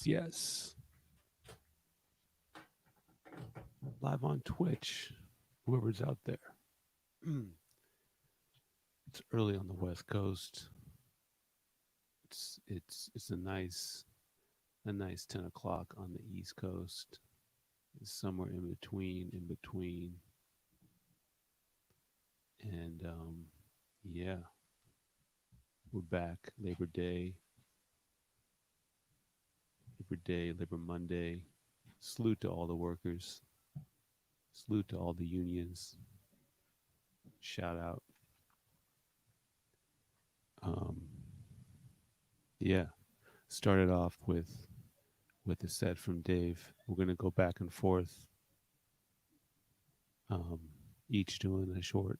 Yes. Live on Twitch. Whoever's out there. It's early on the West Coast. It's a nice 10 o'clock on the East Coast. It's somewhere in between. And yeah. We're back. Labor Day, Labor Monday. Salute to all the workers. Salute to all the unions. Shout out. Yeah. Started off with a set from Dave. We're gonna go back and forth. Each doing a short,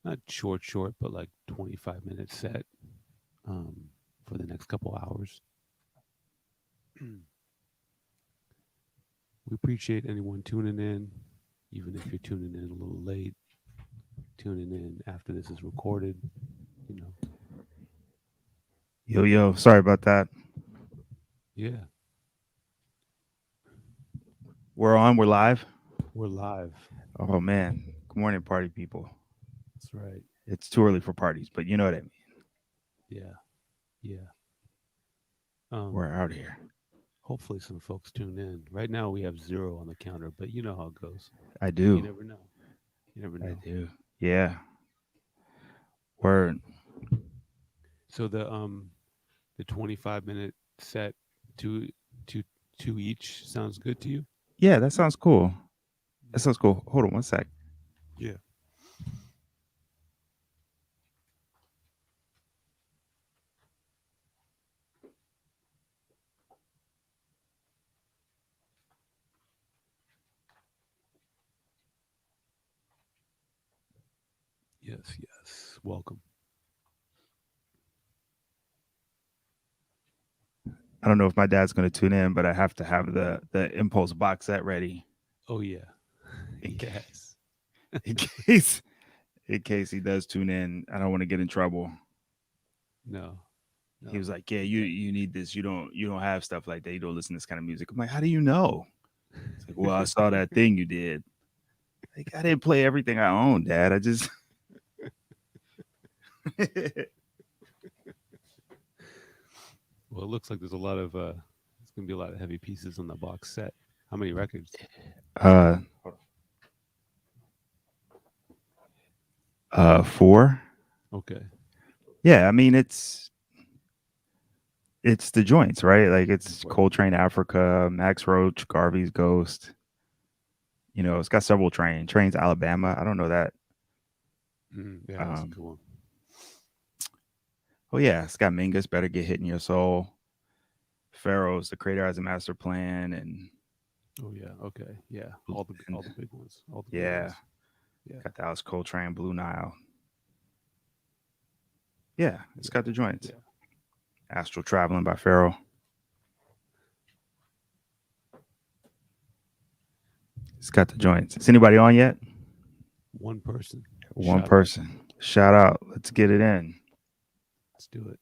not short, but like 25-minute set. For the next couple hours. We appreciate anyone tuning in, even if you're tuning in a little late, tuning in after this is recorded, you know. Yo, sorry about that. Yeah. We're on, we're live. We're live. Oh man. Good morning, party people. That's right. It's too early for parties, but you know what I mean. Yeah. We're out here. Hopefully some folks tune in. Right now we have 0 on the counter, but you know how it goes. I do. You never know. I do. Yeah. Word. So the 25-minute set, two each, sounds good to you? Yeah, that sounds cool. Hold on one sec. Yeah. Yes. Welcome. I don't know if my dad's going to tune in, but I have to have the Impulse box set ready. Oh yeah. Yes. In case he does tune in, I don't want to get in trouble. No. He was like, "Yeah, you need this. You don't have stuff like that. You don't listen to this kind of music." I'm like, "How do you know?" It's like, "Well, I saw that thing you did." Like, I didn't play everything I own, Dad. I just Well, it looks like there's a lot of there's gonna be a lot of heavy pieces on the box set. How many records? 4. Okay. Yeah, I mean it's the joints, right? Like it's Coltrane Africa, Max Roach, Garvey's Ghost. You know, it's got several trains, Alabama. I don't know that. Yeah, that's a good one. Oh yeah, it's got Mingus, Better Get Hit in Your Soul. Pharaoh's The Creator Has a Master Plan, and oh yeah, okay, yeah, all the big ones, yeah. Got the Alice Coltrane, Blue Nile. Yeah, it's got the joints. Yeah. Astral Traveling by Pharaoh. It's got the joints. Is anybody on yet? One person. Shout out. Let's get it in. Let's do it.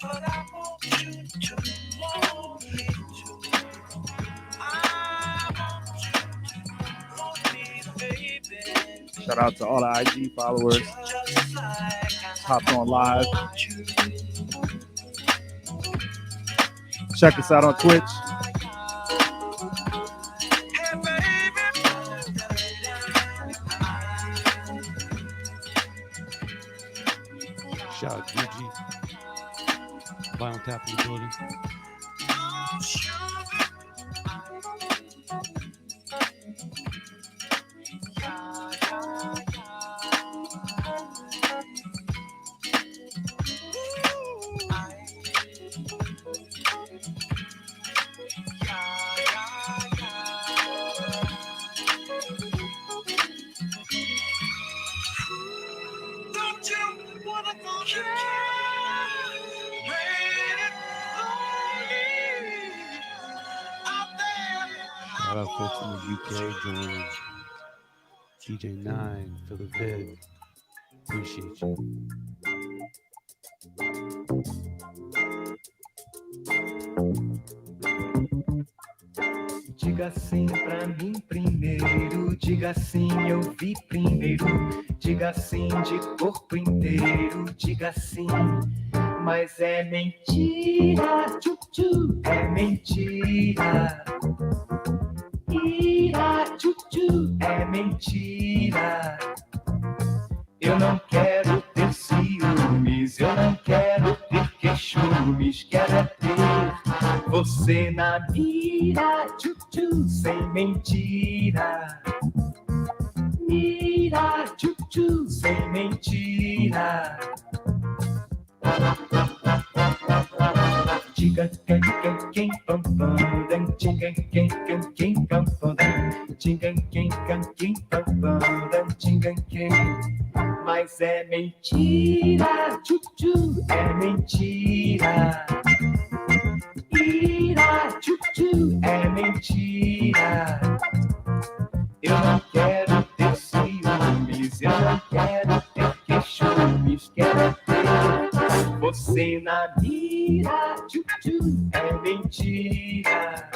Shout out to all the IG followers. Hopped on live. Check us out on Twitch. Shout out Gigi. Vinyl Tap in the building. Shout out folks in the UK joining. DJ9, for the vid. Appreciate you. Diga sim pra mim primeiro, diga sim, eu vi primeiro, diga sim de corpo inteiro, diga sim, mas é mentira, tchu-tchu, é mentira. Ira, tchu-tchu, é mentira. Eu não quero ter ciúmes, eu não quero ter queixumes, quero é ter você na mira, tchu-tchu, sem mentira. Mira, tchu-tchu, sem mentira. Diga quem pam pam dan, diga quem pam pam dan, diga quem pam pam dan, diga quem. Mas é mentira, tchu-tchu, é mentira. Ira, tchu-tchu, é mentira. Eu não quero ter ciúmes, eu não quero ter queixumes, quero ter você na mira, tchu-tchu, é mentira.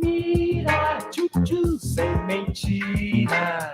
Mira, tchu-tchu, sem mentira.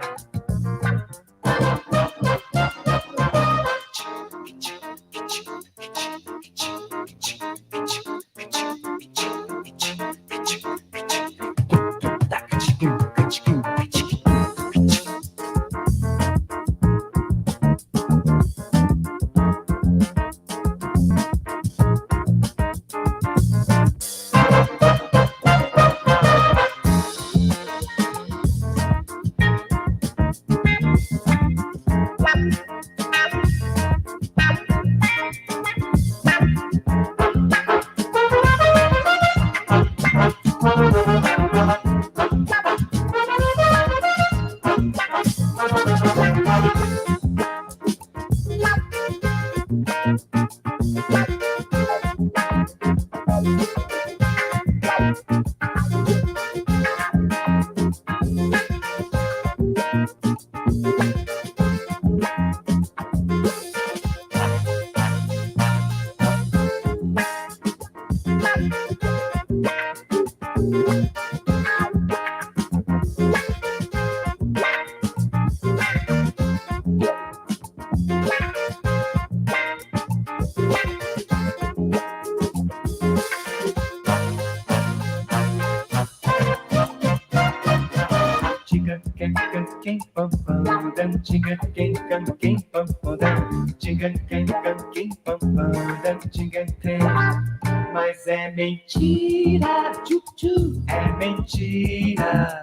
Diga quem pam pam dan, diga quem pam pam dan, diga quem. Mas é mentira, tchu-tchu, é mentira.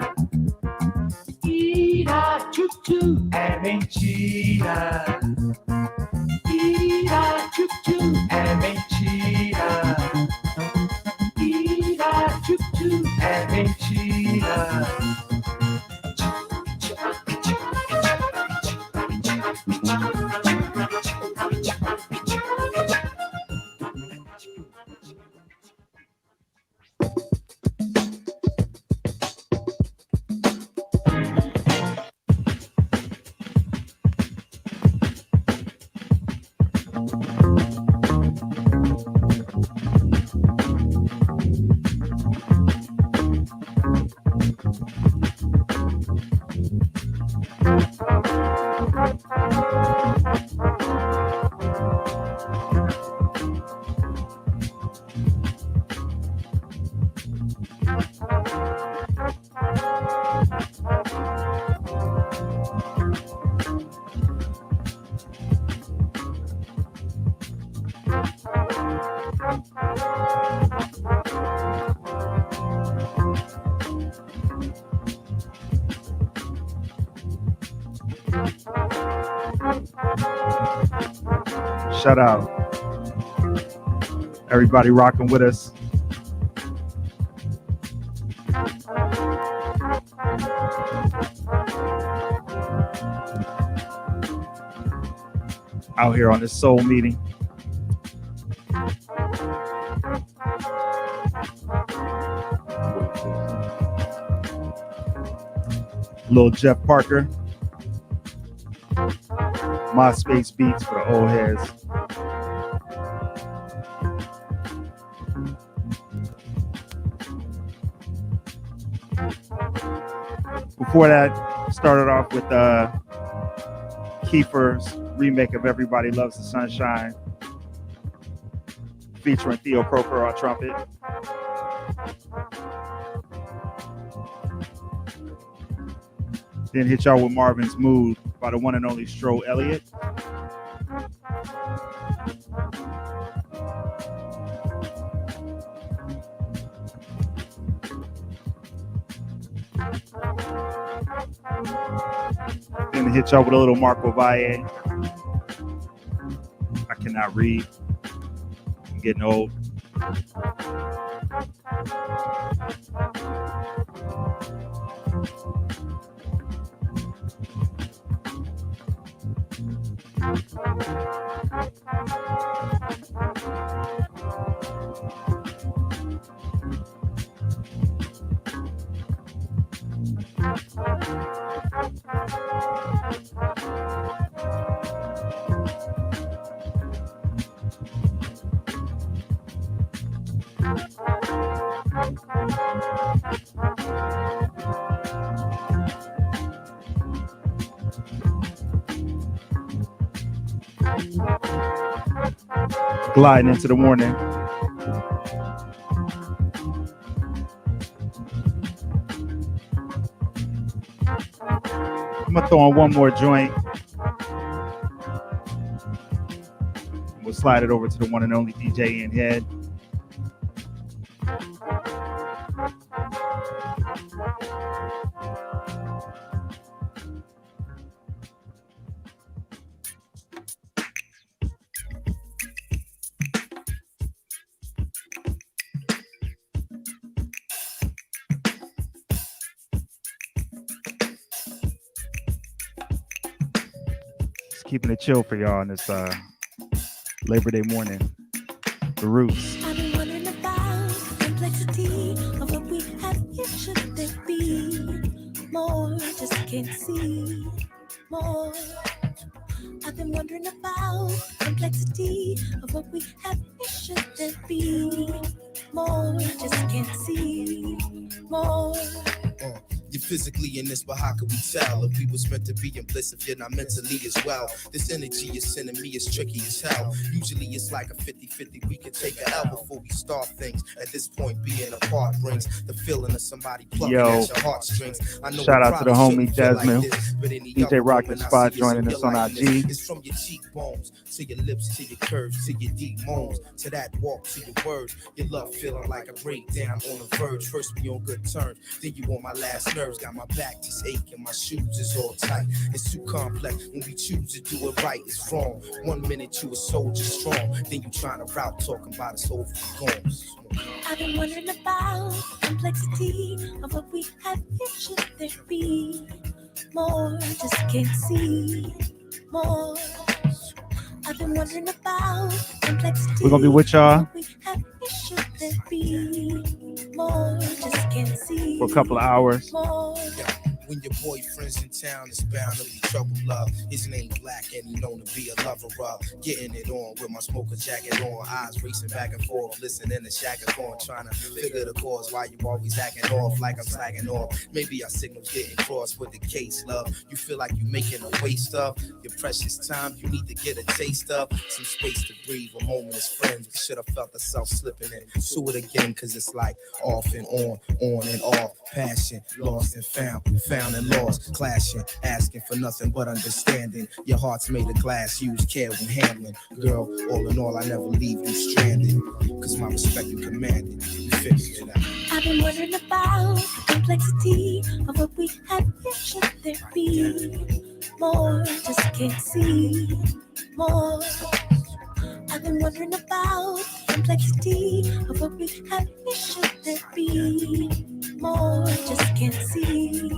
Ira, tchu-tchu, é mentira. Ira, tchu-tchu, é mentira. Ira, tchu-tchu, é mentira. Shout out everybody rocking with us. Out here on this soul meeting. Little Jeff Parker. MySpace beats for the old heads. Before that, started off with Kiefer's remake of Everybody Loves the Sunshine, featuring Theo Croker on trumpet. Then hit y'all with Marvin's Mood by the one and only Stro Elliott. Then hit y'all with a little Marco Valle. I cannot read. I'm getting old. Gliding into the morning. I'm gonna throw on one more joint. We'll slide it over to the one and only DJ Ian Head. Keeping it chill for y'all on this Labor Day morning. The Roots. I've been wondering about complexity of what we have here. Should there be more? Just can't see more. I've been wondering about complexity of what we have here. Should there be more? Just can't see more. You're physically in this, but how could we tell if we was meant to be in bliss if you're not mentally as well? This energy you're sending me is tricky as hell. Usually it's like a 50-50. We can take a L before we start things. At this point, being apart brings the feeling of somebody plucking at your heartstrings. I know shout out to the homie Jasmine, like DJ Rocket Spot joining us on IG. It's from your cheekbones to your lips to your curves to your deep moans to that walk to your words. Your love feeling like a breakdown on the verge. First we on good terms, then you on my last nerves. Got my back just aching, my shoes is all tight. It's too complex when we choose to do it right. It's wrong. 1 minute you a soldier strong, then you trying to route talking about it's over goals. I've been wondering about complexity of what we have here. Should there be more? Just can't see more. I've been wondering about complexity. We're gonna be with y'all should there be more? Just can't see for a couple of hours. More. When your boyfriend's in town, it's bound to be trouble, love. His name Black and he known to be a lover of getting it on with my smoker jacket on, eyes racing back and forth, listening to Shaka on, trying to figure the cause why you always acting off like I'm slacking off. Maybe our signals getting crossed with the case, love. You feel like you making a waste of your precious time. You need to get a taste of some space to breathe. A moment as friends, we should have felt ourselves slipping in. Sue it again, cause it's like off and on and off. Passion, lost and found and lost. Clash patient, asking for nothing but understanding. Your heart's made of glass, use care when handling. Girl, all in all, I never leave you stranded. Cause my respect you commanded. You figure it out. I've been wondering about the complexity of what we have here. Should there be more? Just can't see more. I've been wondering about the complexity of what we have here. Should there be more? Just can't see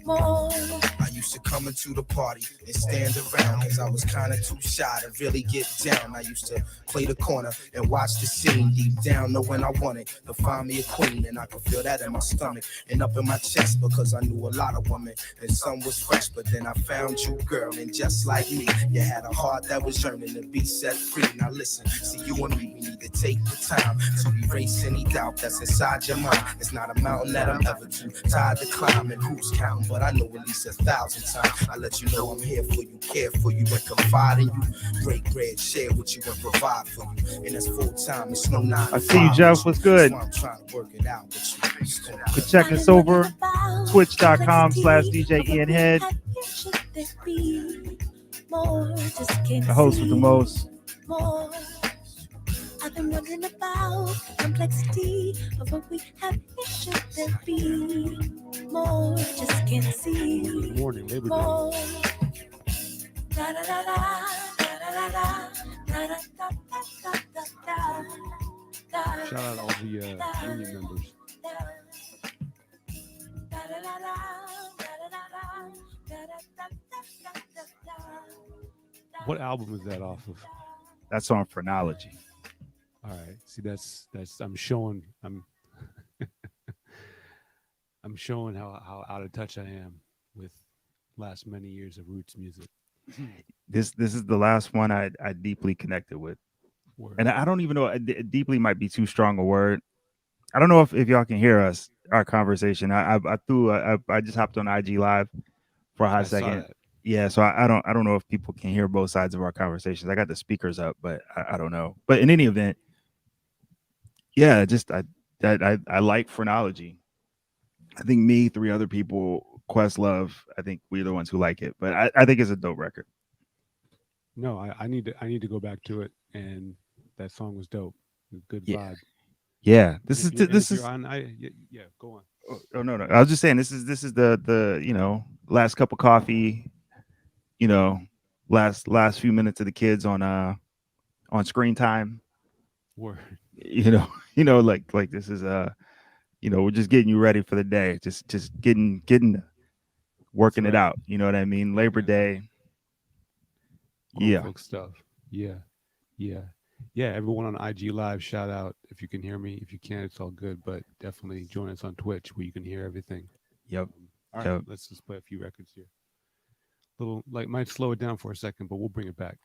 more. I used to come into the party and stand around, cause I was kinda too shy to really get down. I used to play the corner and watch the scene, deep down knowing I wanted to find me a queen. And I could feel that in my stomach and up in my chest, because I knew a lot of women and some was fresh. But then I found you, girl, and just like me, you had a heart that was yearning to be set free. Now listen, see, you and me, we need to take the time to erase any doubt that's inside your mind. It's not a mountain that I'm ever too tired to climb, and who's counting, but I know at least 1,000 times. I let you know I'm here for you, care for you, and confide in you. Break bread, share with you, and provide for you. And that's full time. It's no 9 to 5. I see you, Jeff. What's good? I'm trying to work it out with you. You can check us over twitch.com/DJ Ian Head. The host with the most. More. I've been wondering about complexity of what we have here. Should there be more? Just can't see Good morning, Labor Day. more. Da da da da da da da da da da da da da. Shout out all the union members. What album is that off of? That's on Phrenology. All right. See, that's I'm showing I'm showing how out of touch I am with last many years of roots music. This is the last one I deeply connected with. Word. And I don't even know, deeply might be too strong a word. I don't know if y'all can hear us, our conversation. I just hopped on IG Live for a hot I saw second. that. Yeah, so I don't know if people can hear both sides of our conversations. I got the speakers up, but I don't know. But in any event, yeah, just I like Phrenology. I think me, 3 other people, Questlove, I think we're the ones who like it. But I think it's a dope record. No, I need to go back to it, and that song was dope. Good Yeah. vibe. Yeah, this And is if you're on, yeah, go on. Oh no, I was just saying this is the last cup of coffee, last few minutes of the kids on screen time. Word. Like this is we're just getting you ready for the day, just getting working That's it right. out. You know what I mean? Labor Day. Grown Yeah. folk stuff. Yeah. Everyone on IG Live, shout out if you can hear me. If you can't, it's all good. But definitely join us on Twitch where you can hear everything. Yep. All right, Yep. let's just play a few records here. Might slow it down for a second, but we'll bring it back.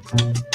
Set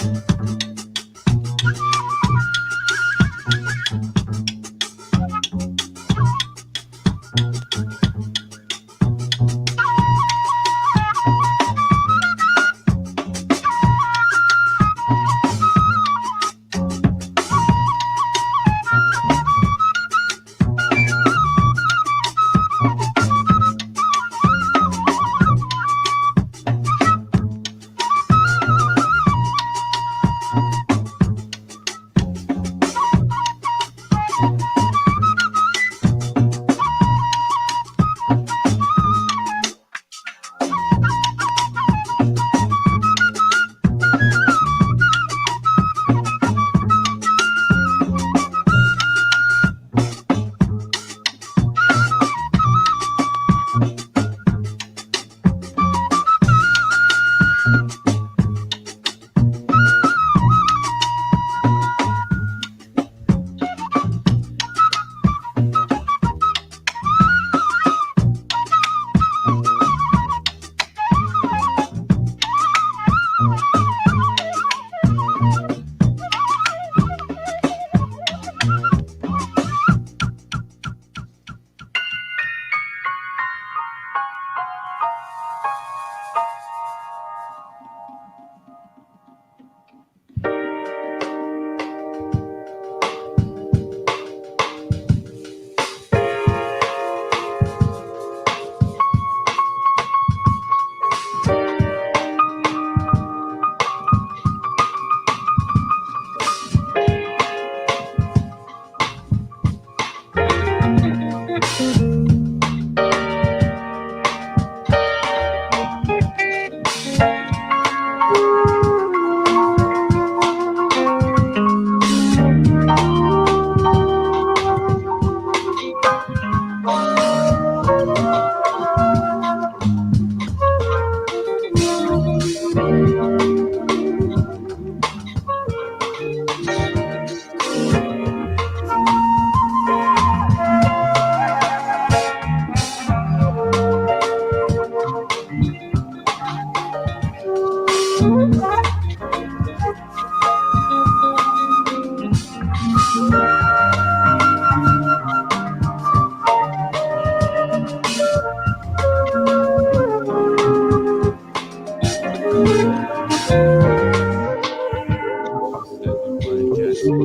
with Brian Jackson,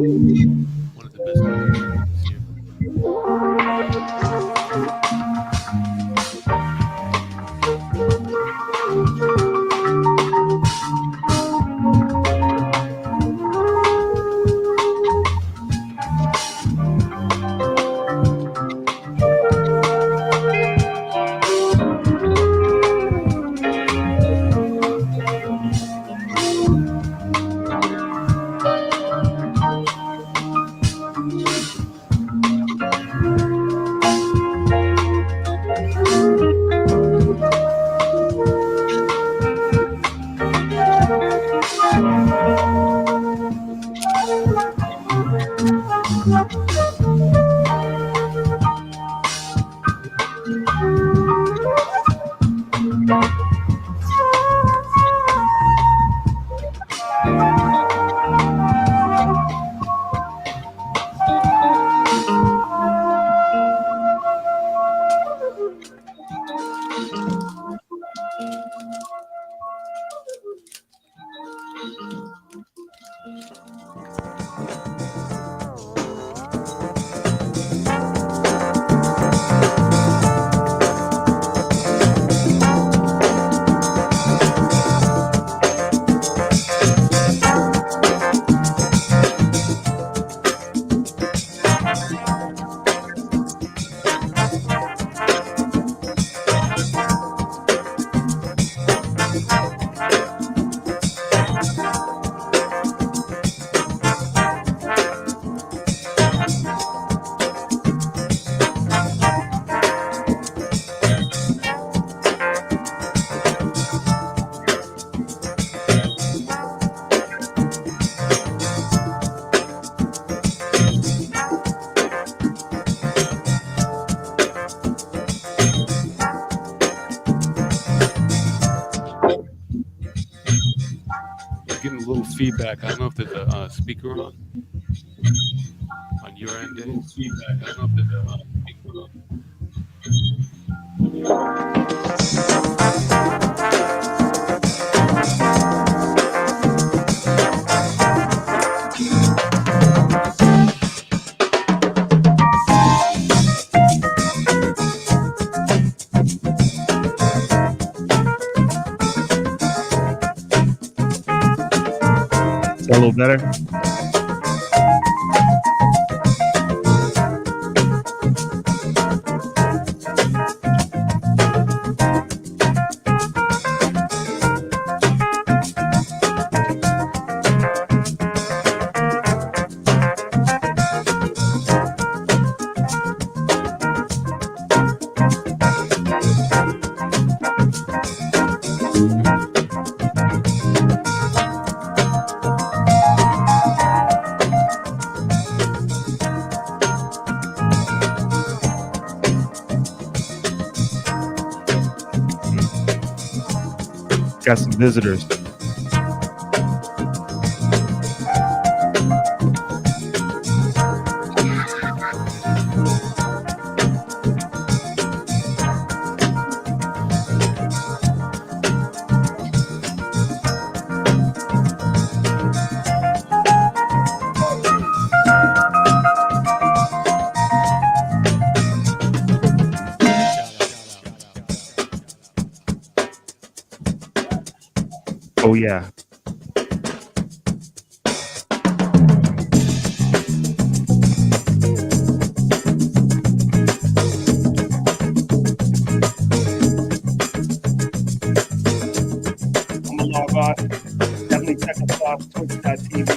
one of the best albums of this year. getting a little feedback. I don't know if there's a speaker on your end, Dave. Feedback. I don't know if there's a speaker on. Is that a little better? Got some visitors. Oh yeah. I'm gonna log on. Definitely check us off twitch.tv.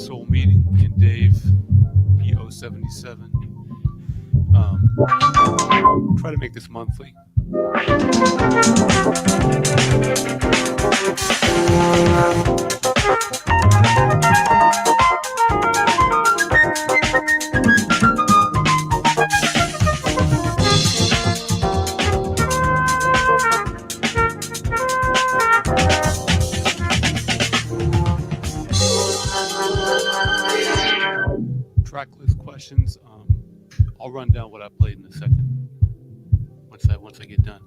Soul Meeting, Ian Dave, DO77. Try to make this monthly. Track list questions. I'll run down what I played in a second. Once I get done.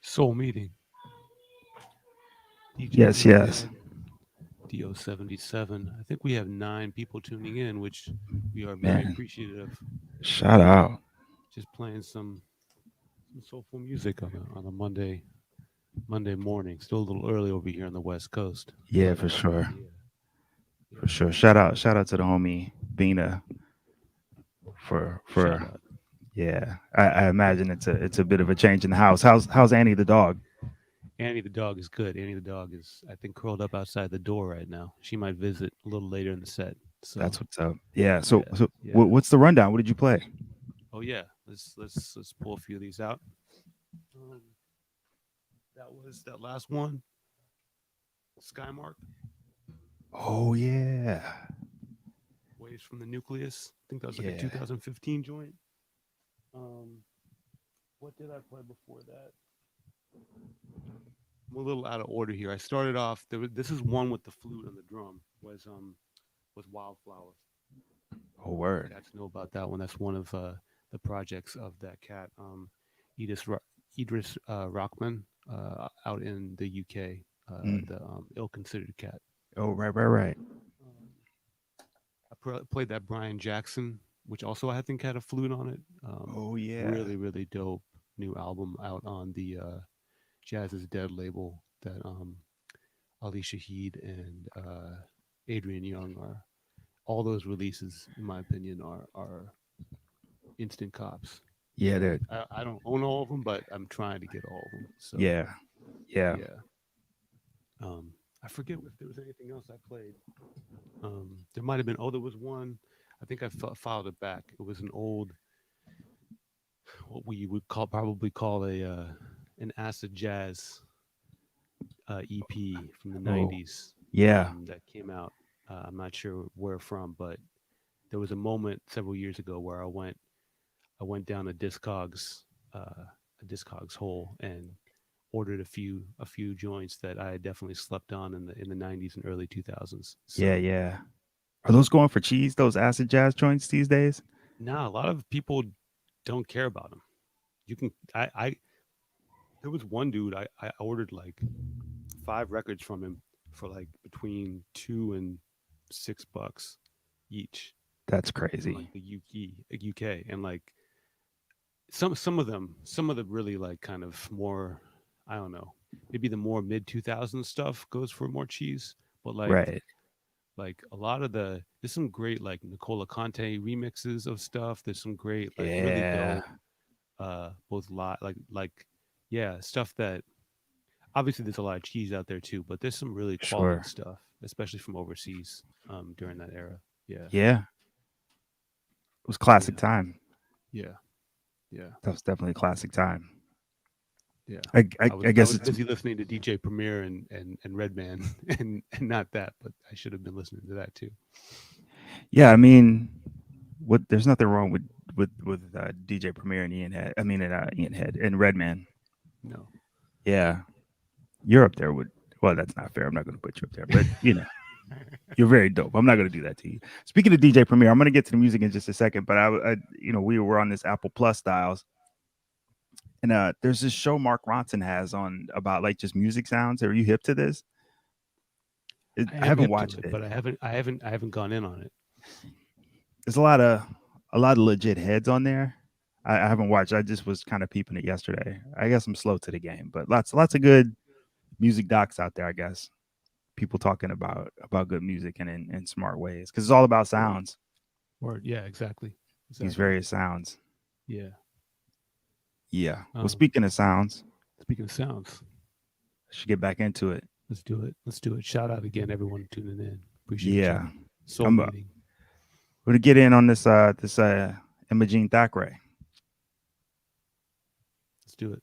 Soul Meeting. DJ Yes, Ian yes. Head, DO77. I think we have 9 people tuning in, which we are very Man, appreciative. shout out. Just playing some soulful music on a Monday morning. Still a little early over here on the West Coast. Yeah, But for sure. yeah, For sure. Shout out to the homie Bina shout for out. yeah. I imagine it's a bit of a change in the house. How's Annie the dog? Annie the dog is good. Annie the dog is, I think, curled up outside the door right now. She might visit a little later in the set. So That's what's up. Yeah. So yeah, so yeah. what's the rundown? What did you play? Oh yeah. Let's pull a few of these out. Um, that was that last one, Skymark, Oh yeah. Waves from the Nucleus. I think that was like a Yeah. 2015 joint. What did I play before that? I'm a little out of order here. I started off. This is one with the flute and the drum. Was Wildflower. Oh word. Cats know about that one. That's one of the projects of that cat, Idris Rockman, out in the UK. Mm. The ill-considered cat. Oh right. Um, I played that Brian Jackson, which also I think had a flute on it. Oh yeah. Really, really dope new album out on the Jazz is Dead label that Ali Shaheed and Adrian Young are. All those releases, in my opinion, are instant cops. Yeah, So they're I don't own all of them, but I'm trying to get all of them. So yeah. Yeah. yeah. I forget if there was anything else I played. There might have been. Oh, there was one. I think I filed it back. It was an old, what we would probably call a an acid jazz EP from the Oh, '90s. yeah. That came out. I'm not sure where from, but there was a moment several years ago where I went down a Discogs hole and ordered a few joints that I had definitely slept on in the '90s and early 2000s. Yeah, So yeah. Are those going for cheese, those acid jazz joints these days? now a lot of people don't care about them. You can I there was one dude I ordered like 5 records from him for like between $2 and $6 each That's from crazy. like the UK, and like some of the really like kind of more, I don't know, maybe the more mid 2000s stuff goes for more cheese, but Right. like a lot of there's some great like Nicola Conte remixes of stuff. There's some great like really Yeah. dope both lot like yeah, stuff that obviously there's a lot of cheese out there too, but there's some really quality Sure. stuff, especially from overseas during that era. Yeah. Yeah. It was classic Yeah. time. Yeah. Yeah. That was definitely a classic time. Yeah. I I guess was it's busy listening to DJ Premier and Redman and not that, but I should have been listening to that too. yeah, I mean, what there's nothing wrong with DJ Premier and Ian Head. I mean, Ian Head and Redman. No. Yeah, you're up there with. Well, that's not fair. I'm not going to put you up there, but you're very dope. I'm not going to do that to you. Speaking of DJ Premier, I'm going to get to the music in just a second, but we were on this Apple Plus styles, and there's this show Mark Ronson has on about like just music sounds. Are you hip to this? I I am haven't hip to watched it, it. but I haven't gone in on it. There's a lot of legit heads on there. I haven't watched. I just was kind of peeping it yesterday. I guess I'm slow to the game, but lots of good music docs out there. I guess people talking about good music and in smart ways because it's all about sounds. Or yeah, exactly. These Exactly. various sounds. Yeah. Yeah. Well, Um, speaking of sounds, Speaking of sounds, I should get back into it. let's do it. Let's do it. Shout out again, everyone tuning in. Appreciate Yeah. you. Soul I'm meeting. going to get in on this Imogene Thackeray. Let's do it.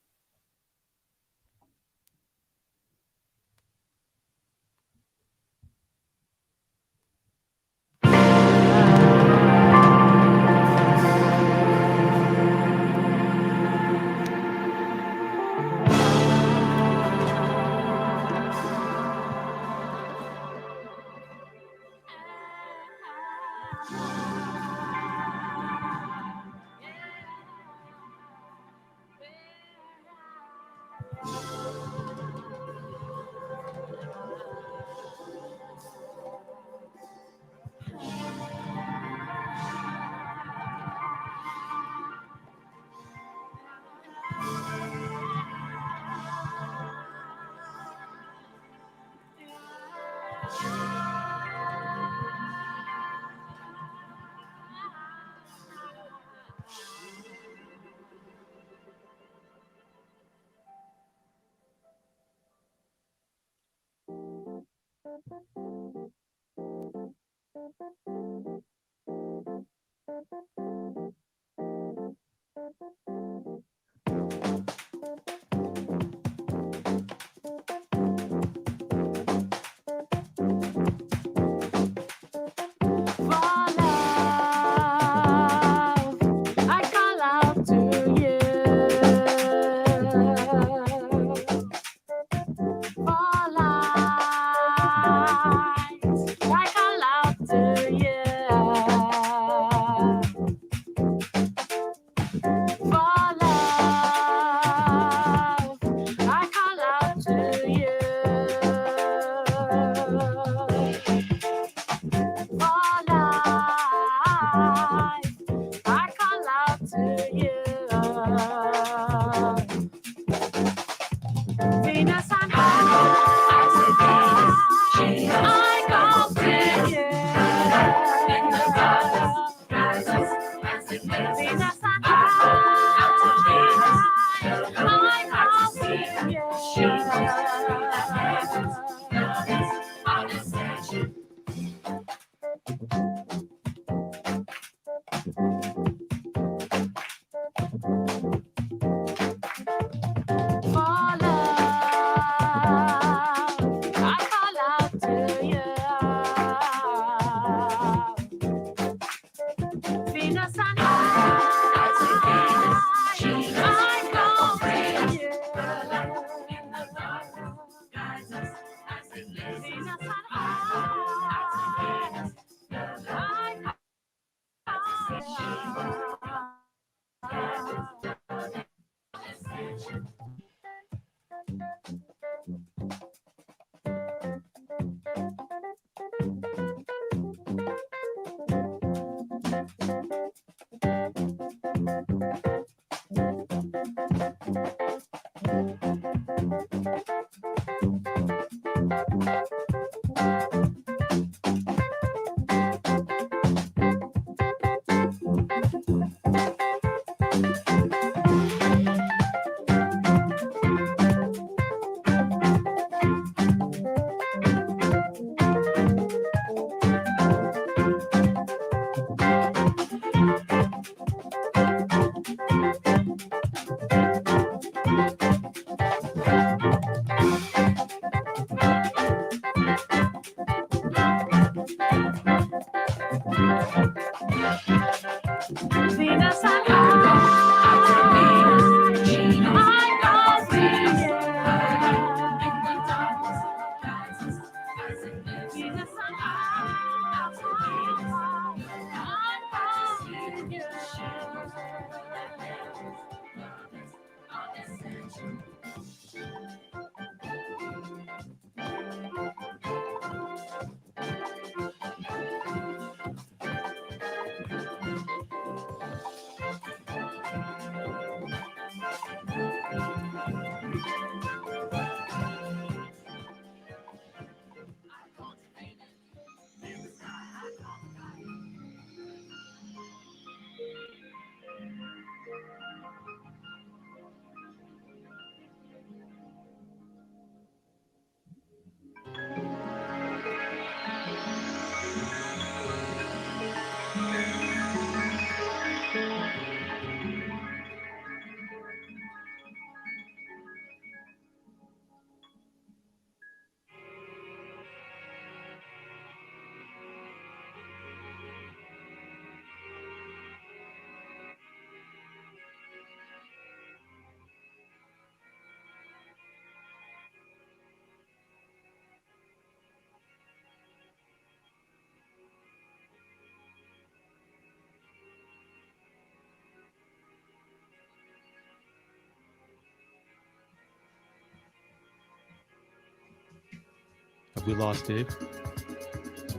Have we lost Dave?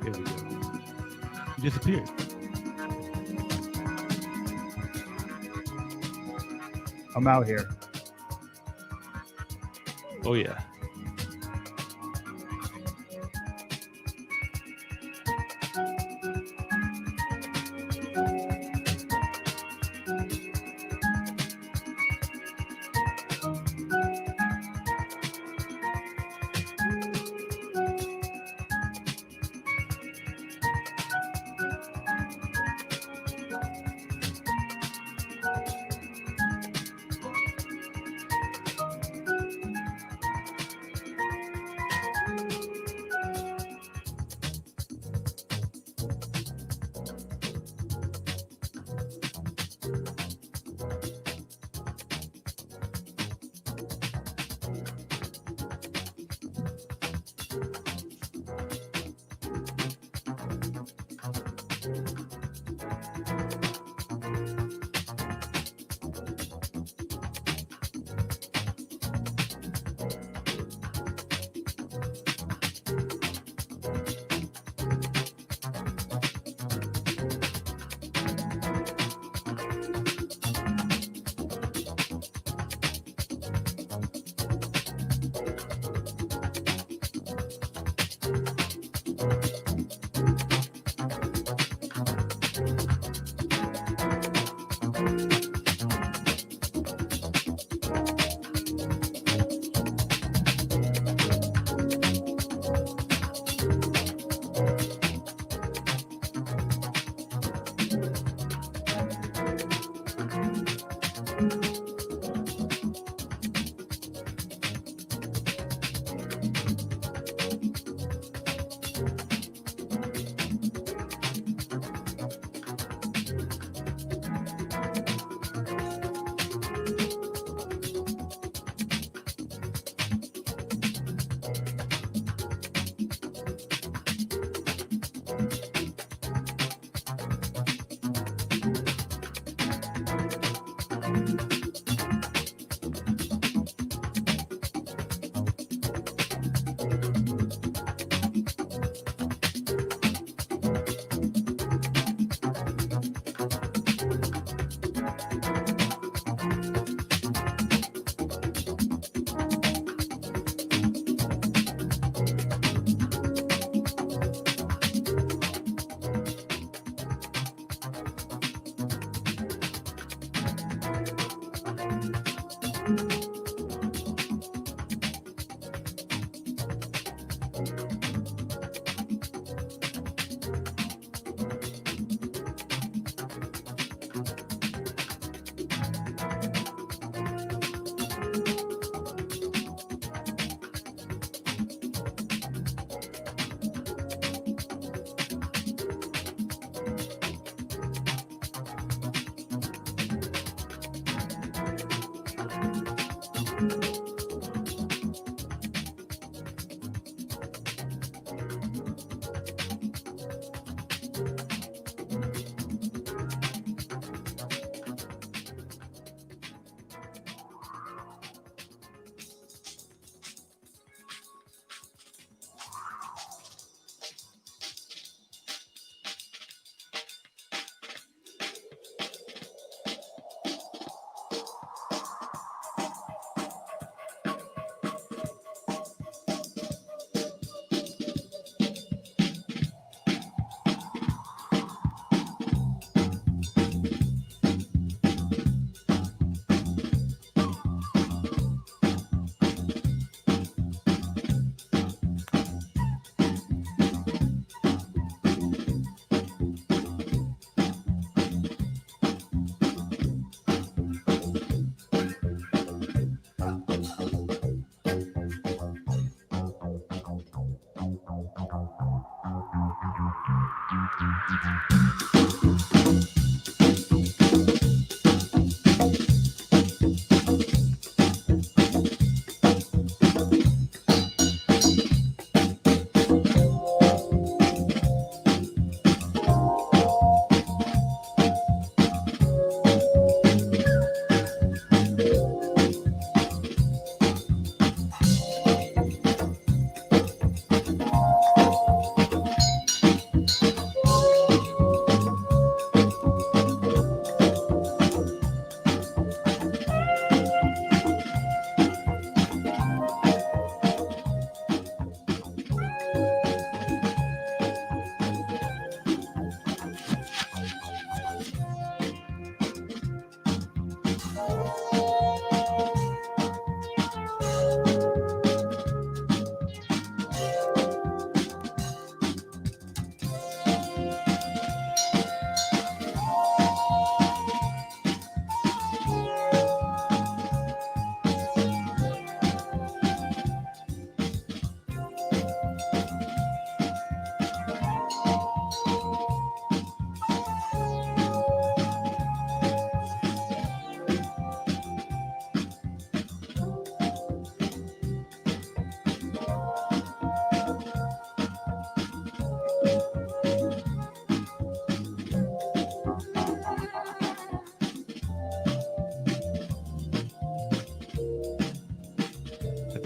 Here we go. He disappeared. I'm out here. Oh yeah.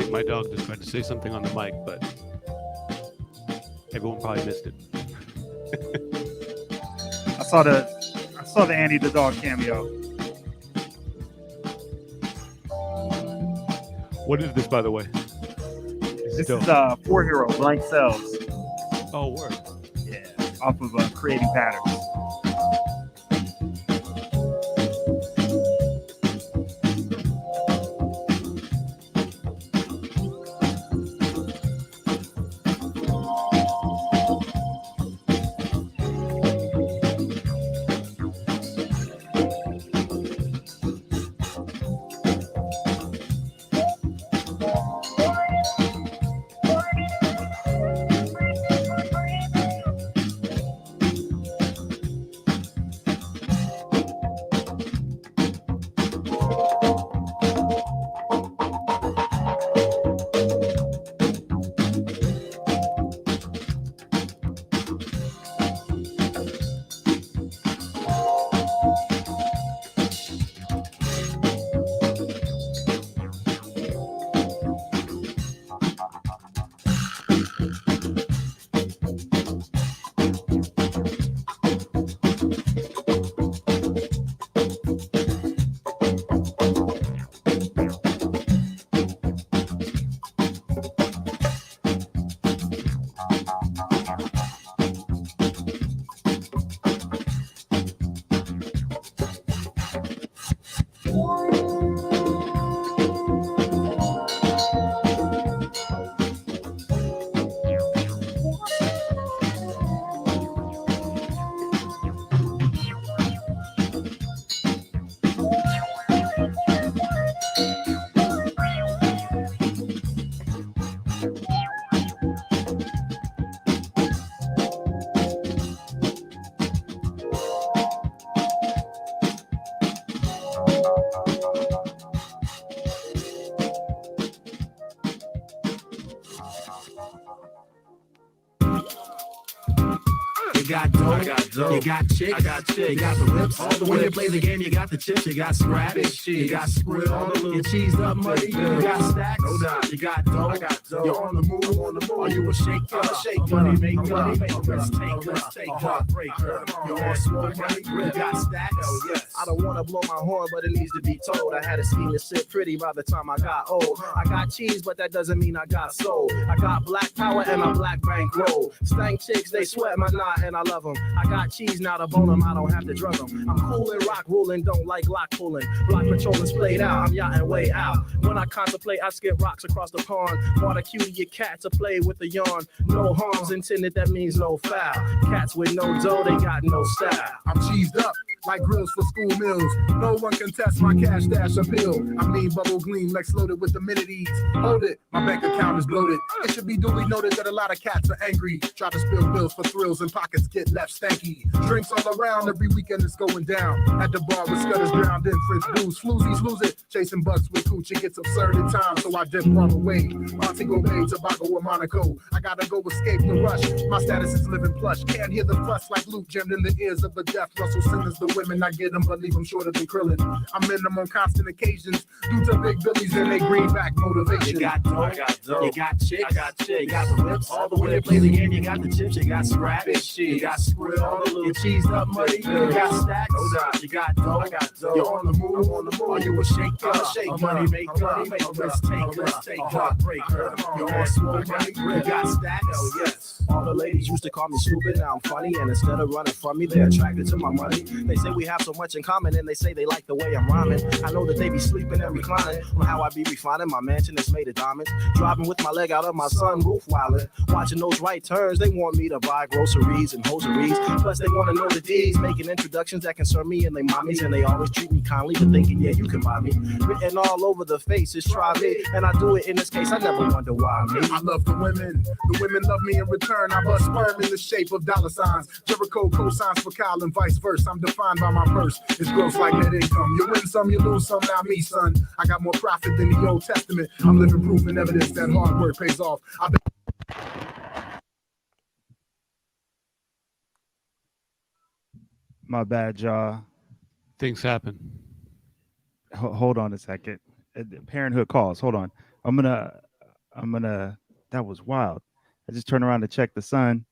think my dog just tried to say something on the mic, but everyone probably missed it. I saw the Andy the dog cameo. What is this, by the way? This dope. is 4 Hero Blank Cells. Oh, word. Yeah, off of Creating Patterns. You got dough, you got chicks, you got the whips. All the when you play the game, you got the chips, you got scraps, you got squid, you cheesed up money, you got stacks, you got dough, you're on the move, are you a shaker? Money maker, risk taker, heartbreaker, you're on small money, you got stacks. I don't wanna blow my horn, but it needs to be told. I had a scheme to sit pretty by the time I got old. I got cheese, but that doesn't mean I got soul. I got black power and a black bankroll. Stank chicks, they sweat my knot and I love them. I got cheese, now to bone them, I don't have to drug them. I'm cool and rock ruling, don't like lock pulling. Block patrolling splayed out, I'm yachting way out. When I contemplate, I skip rocks across the pond. Bought a cutie, your cat to play with the yarn. No harms intended, that means no foul. Cats with no dough, they got no style. I'm cheesed up like grills for school meals. No one can test my cash dash appeal. I mean bubble gleam, Lex loaded with amenities. Hold it, my bank account is bloated. It should be duly noted that a lot of cats are angry. Try to spill bills for thrills and pockets get left stanky. Drinks all around, every weekend it's going down. At the bar with scutters drowned in French blues. Floozies lose it, chasing bucks with cooch. It gets absurd at times, so I dip far away. Montego Bay, Tobago, or Monaco. I gotta go escape the rush. My status is living plush. Can't hear the fuss like Luke jammed in the ears of a deaf Russell Simmons. The women I get them, but leave them shorter than Krillin. I'm in them on constant occasions due to big billies and they greenback motivation. You got dough, you got chicks, you got the whips. All the way to play the game, you got the chips, you got scraps, you got squid, you cheesed up money, you got stacks, you got dough, you're on the move, are you a shaker, a money maker, a risk taker, a heartbreaker, you're on small money, you got stacks, yes. All the ladies used to call me stupid, now I'm funny, and instead of running from me, they're attracted to my money. They say we have so much in common, and they say they like the way I'm rhyming. I know that they be sleeping and reclining on how I be refining. My mansion is made of diamonds. Driving with my leg out of my sunroof wildin'. Watching those right turns, they want me to buy groceries and hosieries. Plus they want to know the D's, making introductions that concern me and they mommies, and they always treat me kindly, but thinking, yeah, you can buy me. Written all over the faces, try me, and I do it in this case. I never wonder why me. I love the women love me in return. I bust sperm in the shape of dollar signs. Jericho cosigns for Kyle and vice versa. I'm defined by my purse. It's gross like net income. You win some, you lose some. Now me, son. I got more profit than the Old Testament. I'm living proof and evidence that hard work pays off. My bad, y'all. Things happen. Hold on a second. Parenthood calls. Hold on. I'm gonna That was wild. I just turned around to check the sun,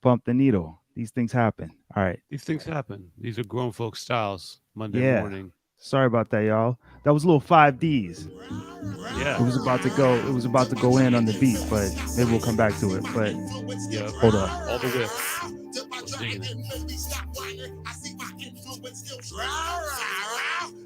bump the needle. These things happen. All right. These things happen. These are grown folk styles. Monday Yeah. morning. Sorry about that, y'all. That was a little 5Ds. Yeah. It was about to go. It was about to go in on the beat, but maybe we'll come back to it. But Yeah. hold up. All the whips. I was digging it.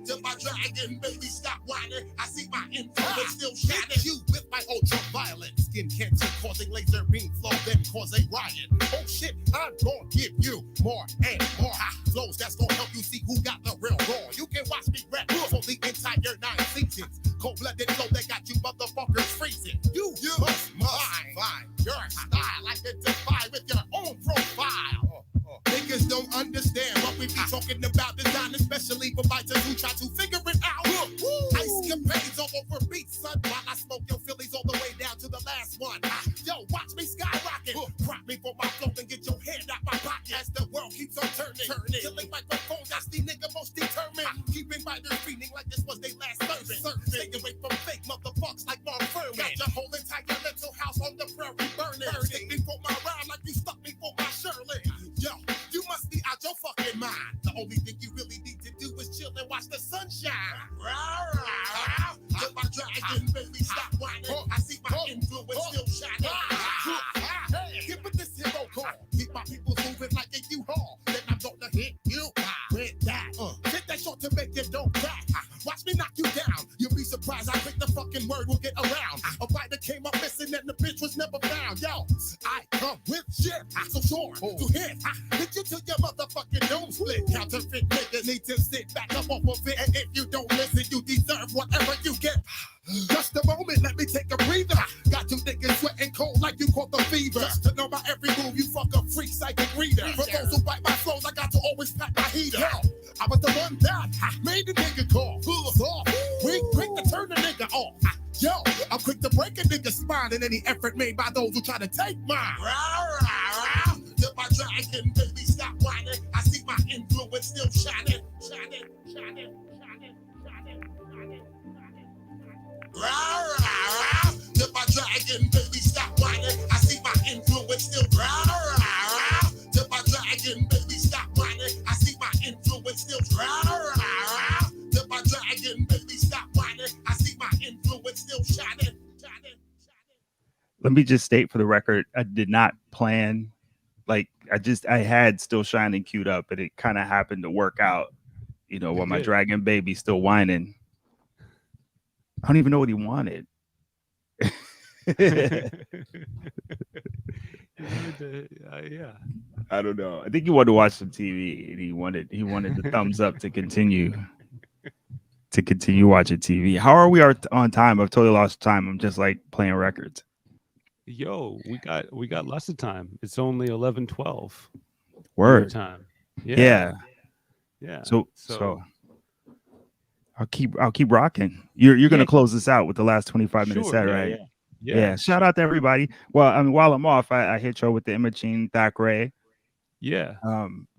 To my dragon, baby, stop whining. I see my influence still shining. You with my ultra violent skin cancer causing laser beam flow, then cause a riot. Oh shit, I'm gonna give you more and more flows that's gonna help you see who got the real raw. You can watch me rap for the entire 9 seasons. Cold-blooded flow that got you motherfuckers freezing. You must find your style. Identify with your own profile. Niggas don't understand what we be talking about design, especially for biters who try to figure it out. Ice capades all over beats, son, while I smoke your Phillies all the way down to the last one. Yo, watch me skyrocket. Prop me for my flow and get your hand out my pocket as the world keeps on turning. Killing microphones, that's the nigga most determined. Keeping writers feeling like this was their last service. Stay away from fake motherfuckers like Mark Furman. Got your whole entire mental house on the prairie burning. Stick me for my rhyme like you stuck me for my Shirley. Yo, you must be out your fucking mind. The only thing you really need to do is chill and watch the sunshine. Get my dragon, baby, stop whining. I see my influence still shining. Give me this hero call. Keep my people moving like a U-Haul. Then I'm gonna hit you with that. Take that short to make it don't crack. Watch me knock you down. You'll be surprised how quick the fucking word will get around. A fighter came up missing and the bitch was never found. Yo, I come with shit. So sure to hit. Hit you till your motherfucking nose split. Counterfeit niggas need to sit back up off of it. And if you don't listen, you deserve whatever you get. Just a moment, let me take a breather. Got you niggas sweating cold like you caught the fever. Just to know my every move, you fuck a freak psychic reader. For those who bite my flows, I got to always pack my heater. Yo, I was the one that made the nigga call. Pull us off. We quick to turn the nigga off. Yo, I'm quick to break a nigga's spine in any effort made by those who try to take mine. To my dragon, baby, stop whining. I see my influence still shining. Shining, shining, shining, shining, shining. To my dragon, baby, stop whining. I see my influence still. To my dragon, baby, stop whining. I see my influence still. To my dragon, baby, stop whining. I see my influence still shining. Let me just state for the record, I did not plan. Like I had Still Shining queued up, but it kind of happened to work out. You know, while my dragon baby's still whining. I don't even know what he wanted. Yeah. I don't know. I think he wanted to watch some TV, and he wanted the thumbs up to continue watching TV. How are we on time? I've totally lost time. I'm just like playing records. Yo, we got lots of time. It's only 11:12. Word time. Yeah. So I'll keep rocking. You're gonna close this out with the last 25 minute set, right? Yeah. Shout out to everybody. Well, I mean, while I'm off, I hit you with the Imogene Thackeray. Yeah.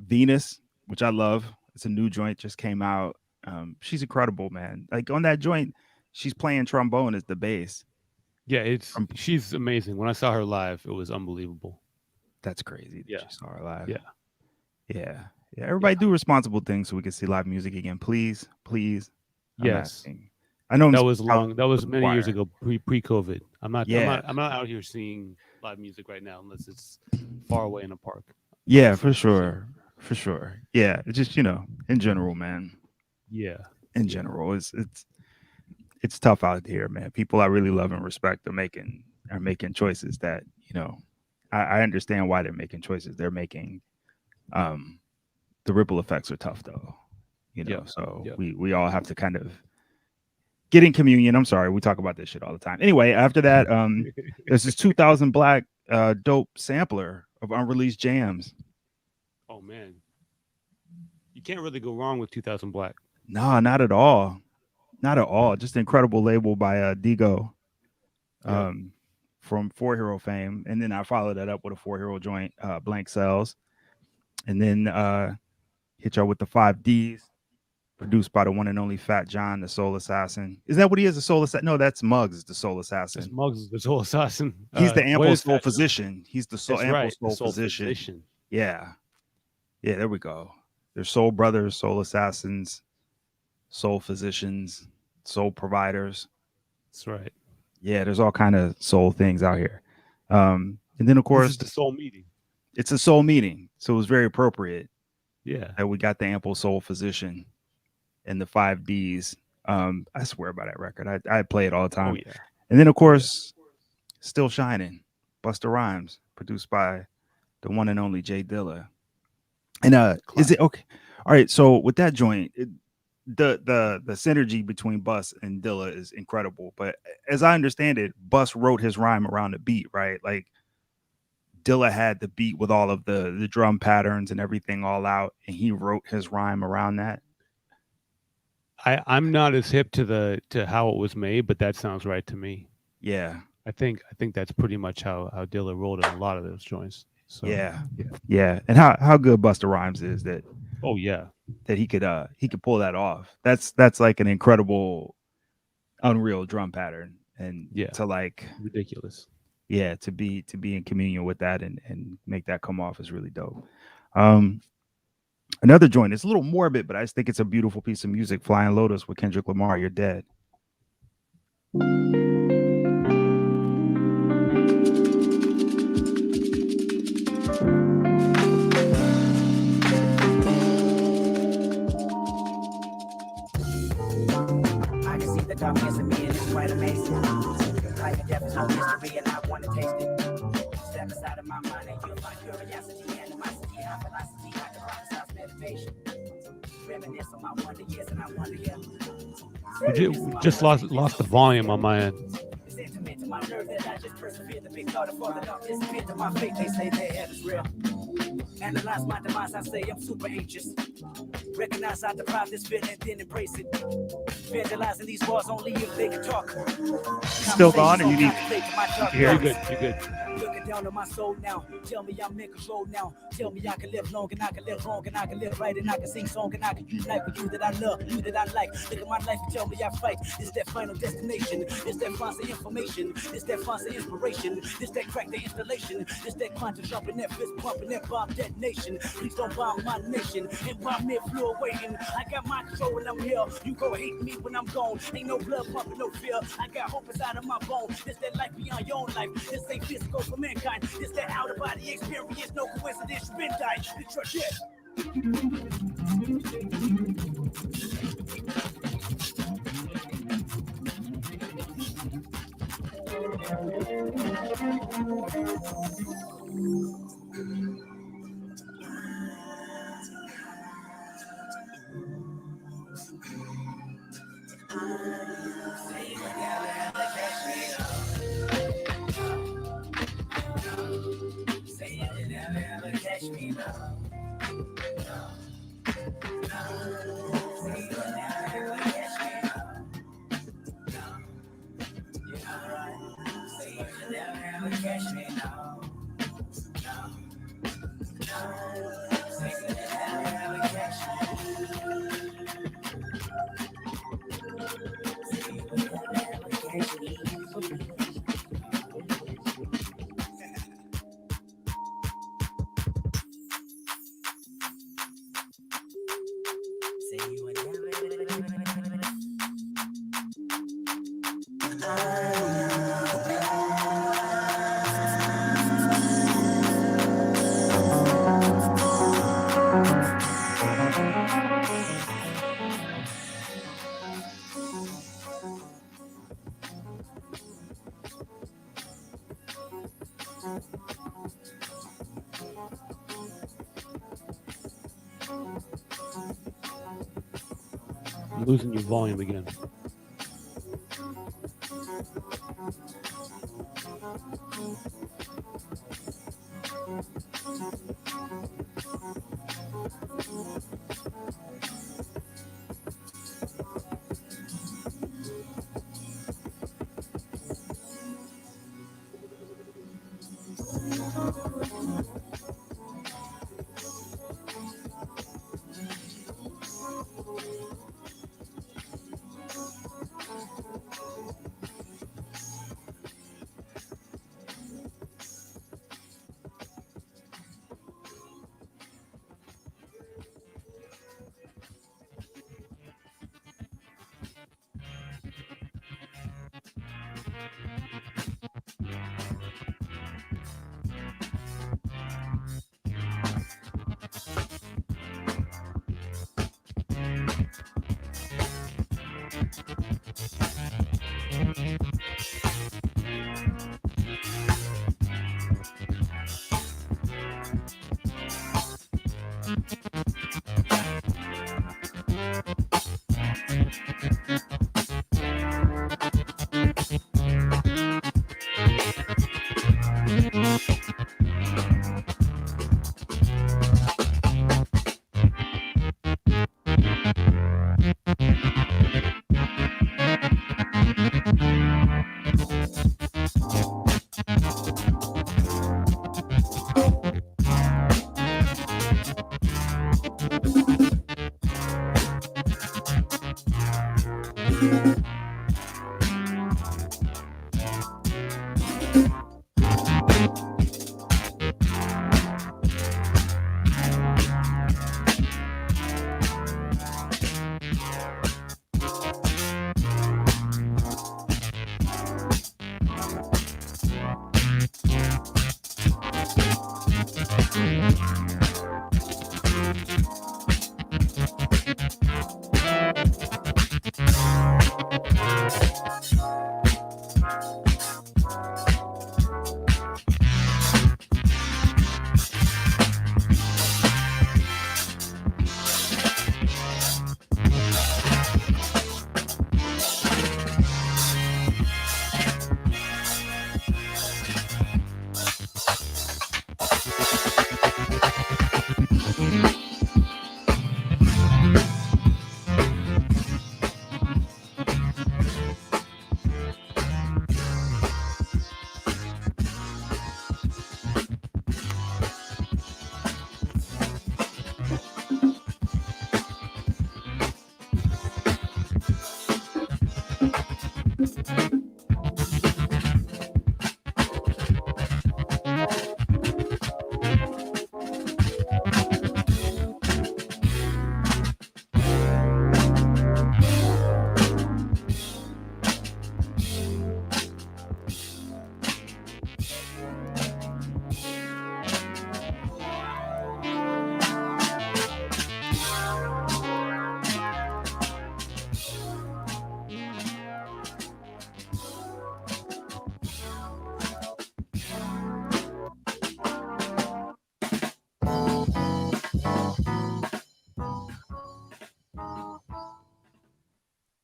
Venus, which I love. It's a new joint, just came out. She's incredible, man. Like on that joint, she's playing trombone as the bass. Yeah, she's amazing. When I saw her live, it was unbelievable. That's crazy. Yeah. You saw her live. Yeah. Everybody do responsible things so we can see live music again, please. Yes. I know that was long. That was many years ago, pre-COVID. I'm not out here seeing live music right now unless it's far away in a park. Yeah, for sure. Yeah, it's just in general, man. Yeah. In general, it's tough out here, man. People I really love and respect are making choices that I understand why they're making choices. They're making the ripple effects are tough though, we all have to kind of get in communion. I'm sorry, we talk about this shit all the time. Anyway, after that, there's this 2000 Black dope sampler of unreleased jams. Oh man, you can't really go wrong with 2000 Black. No, not at all. Just an incredible label by Digo from Four Hero fame. And then I followed that up with a Four Hero joint, Blank Cells. And then hit y'all with the 5Ds. produced by the one and only Fat John, the Soul Assassin. Is that what he is, the Soul Assassin? No, that's Muggs, the Soul This Assassin. Muggs is the soul assassin. He's the What ample is soul Fat John? physician. He's the soul That's ample right, the soul soul physician. physician. Yeah. Yeah, there we go. There's soul brothers, soul assassins, soul physicians, soul providers. That's right. Yeah, there's all kind of soul things out here. And then of This is course the soul meeting. it's a soul meeting. So it was very appropriate Yeah. that we got the ample soul physician and the 5Ds. I swear by that record. I play it all the time. Oh yeah. And then of course, Still Shining, Busta Rhymes, produced by the one and only Jay Dilla. And is it okay? All right. So with that joint, the synergy between Bus and Dilla is incredible. But as I understand it, Bus wrote his rhyme around the beat, right? Like Dilla had the beat with all of the drum patterns and everything all out, and he wrote his rhyme around that. I'm not as hip to how it was made, but that sounds right to me. Yeah. I think that's pretty much how Dilla rolled in a lot of those joints. So Yeah. And how good Busta Rhymes is that oh yeah. that he could pull that off. That's like an incredible, unreal drum pattern, and Yeah. to like Ridiculous. yeah to be in communion with that and make that come off is really dope. Another joint, it's a little morbid, but I just think it's a beautiful piece of music. Flying Lotus with Kendrick Lamar, You're Dead. I can see the darkness in me and it's quite amazing. Life and death is no mystery and I want to taste it. Step aside of my mind and you'll find curiosity, animosity, high velocity, I can prophesize meditation. Reminisce on my wonder years and I wonder We just lost the volume on my end. it's intimate to my nerve that I just persevere. The big thought of falling off disappear to my faith. They say their head is real. Analyze my demise, I say I'm super anxious. Recognize I deprive this feeling, then embrace it. Vandalizing these walls only if they can talk. Still gone, or you need You're good. You're good. Looking down on my soul now. Tell me I'm in control now. Tell me I can live long and I can live wrong and I can live right and I can sing song and I can unite with you that I love, you that I like. Look at my life and tell me I fight. It's that final destination. It's that fancy information. It's that fancy inspiration. It's that crack the installation. It's that quantum jumping, that fist pumping, that bomb detonation. Please don't bomb my nation and bomb me flew waiting. I got my control when I'm here. You go hate me when I'm gone. Ain't no blood pumping, no fear. I got hope inside of my bones. It's that life beyond your own life. This ain't physical for mankind. It's that out of body experience. No coincidence. You've been dying. It's your shit. I'm losing your volume again.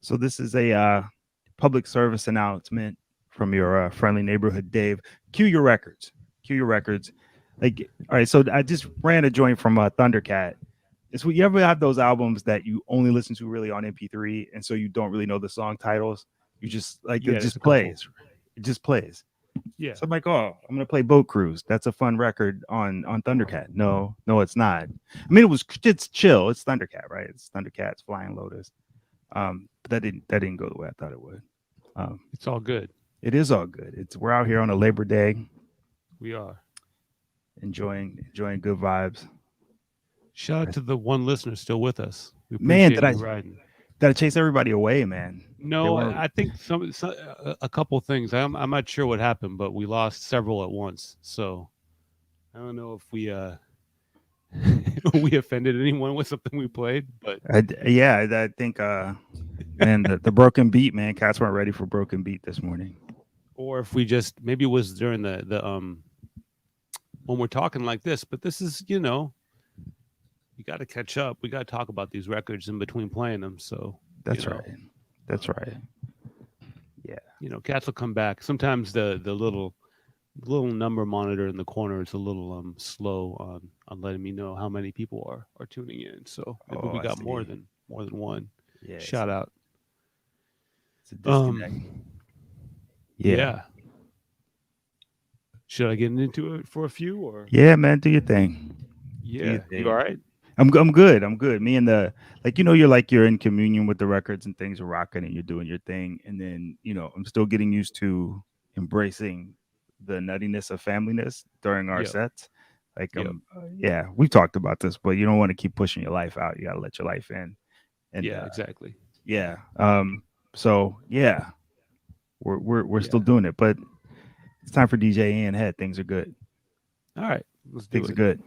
So this is a public service announcement from your friendly neighborhood Dave. Cue your records. Cue your records. Like, all right. So I just ran a joint from Thundercat. It's what you ever have those albums that you only listen to really on MP3, and so you don't really know the song titles. You just like Yeah, it there's just a couple. plays. It just plays. Yeah. So I'm like, oh, I'm gonna play Boat Cruise. That's a fun record on Thundercat. No, it's not. I mean, it's chill. It's Thundercat, right? It's Thundercat's Flying Lotus. But that didn't go the way I thought it would. It's all good. It is all good. We're out here on a Labor Day, We are. enjoying good vibes. Shout out to the one listener still with us. We Man, appreciate you riding. Did I chase everybody away, man? No, weren't- I think a couple things. I'm not sure what happened, but we lost several at once. So I don't know if we we offended anyone with something we played, but I think man, the broken beat, man. Cats weren't ready for broken beat this morning. or if we just maybe it was during the when we're talking like this. But this is you got to catch up. We got to talk about these records in between playing them. So That's you know, right. That's right. Cats will come back. Sometimes the little number monitor in the corner is a little slow on letting me know how many people are tuning in. So maybe we I got more see. than one. Yeah. Shout out. It's a disconnect. Yeah. Should I get into it for a few or? Yeah, man, do your thing. Yeah. thing. You all right? I'm good. I'm good. Me and you're in communion with the records and things are rocking and you're doing your thing. And then, I'm still getting used to embracing the nuttiness of familyness during our Yep. sets. Like, Yep. we've talked about this, but you don't want to keep pushing your life out. You got to let your life in. And Yeah, exactly. yeah. So yeah, we're still doing it, but it's time for DJ Ian Head. Things are good. All right. Let's do Things it. are good.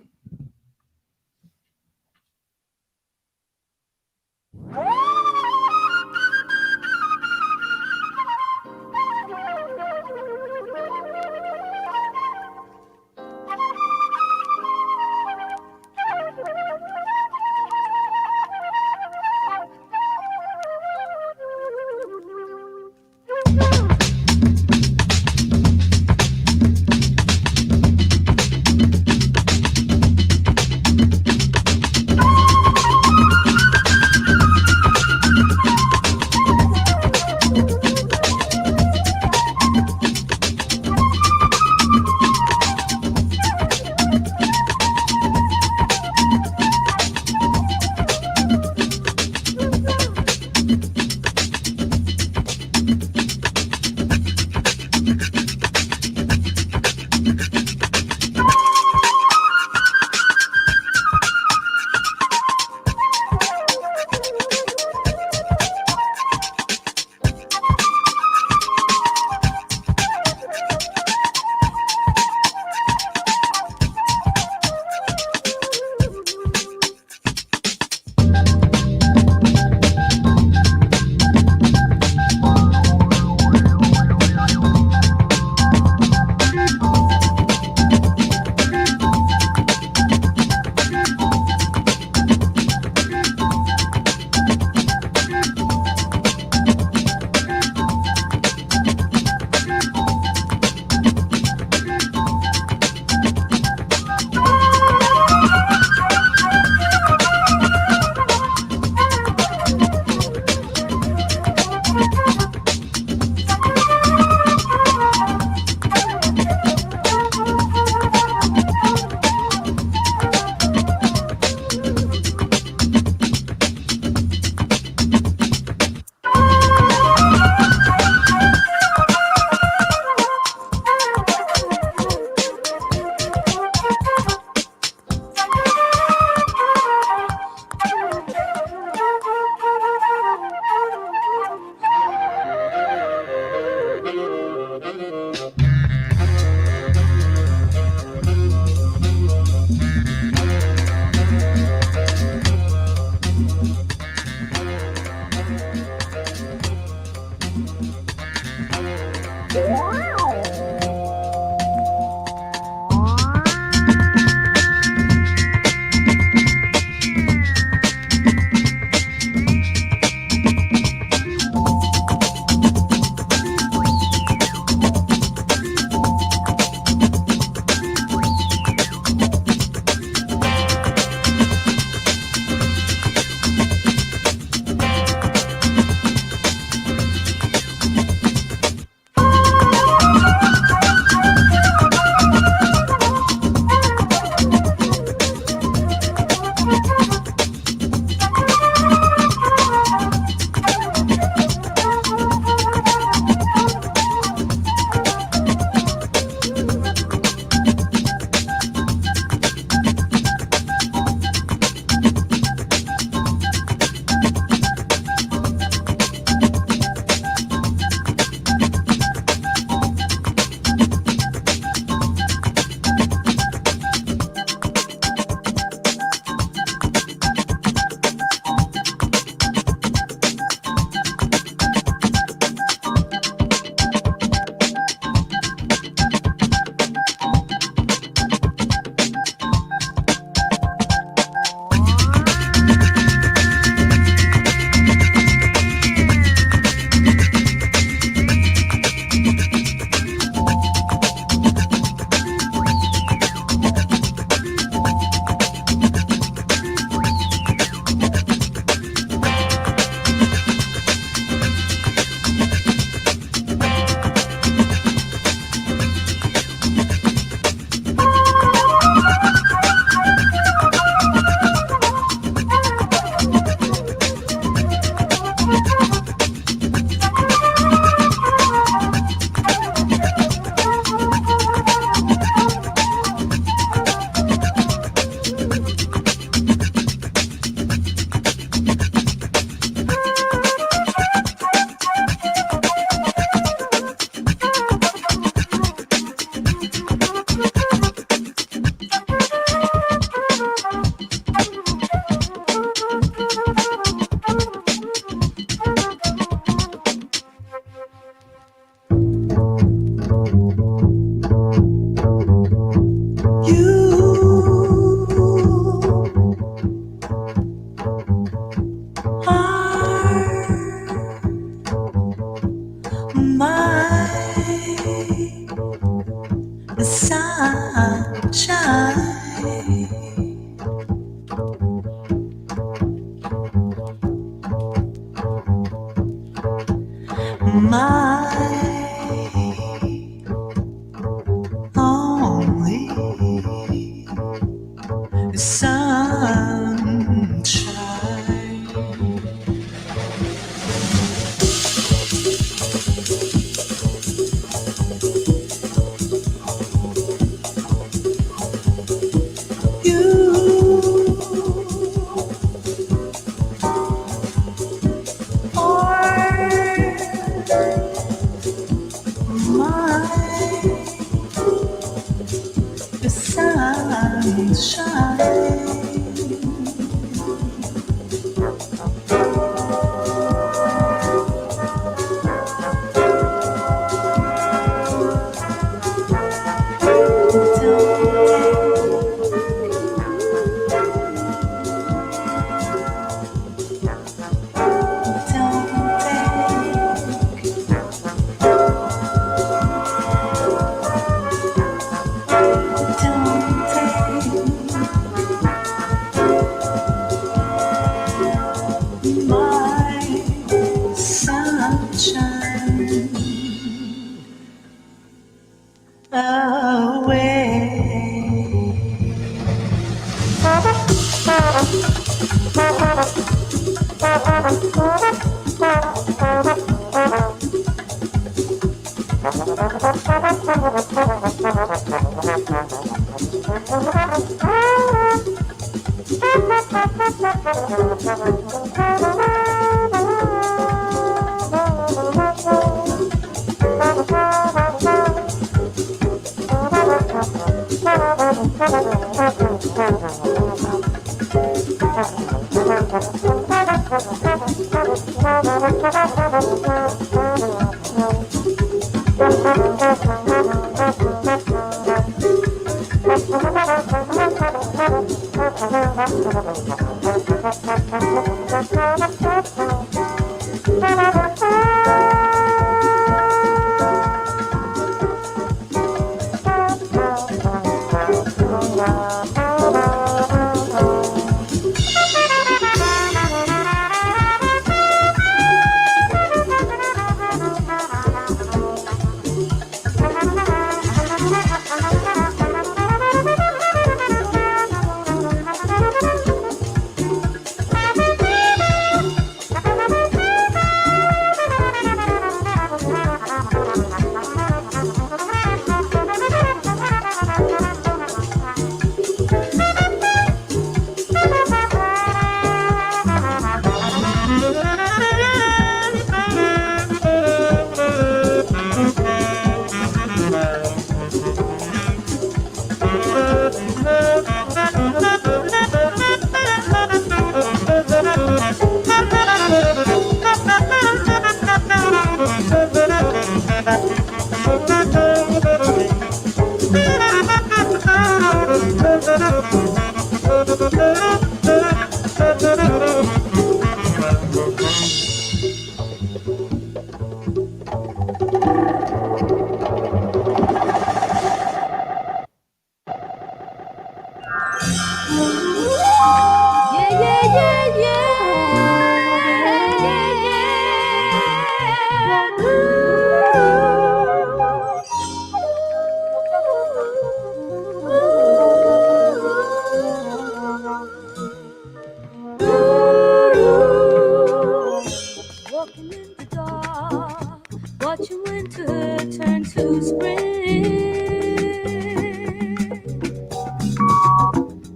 Walking in the dark, watching winter turn to spring.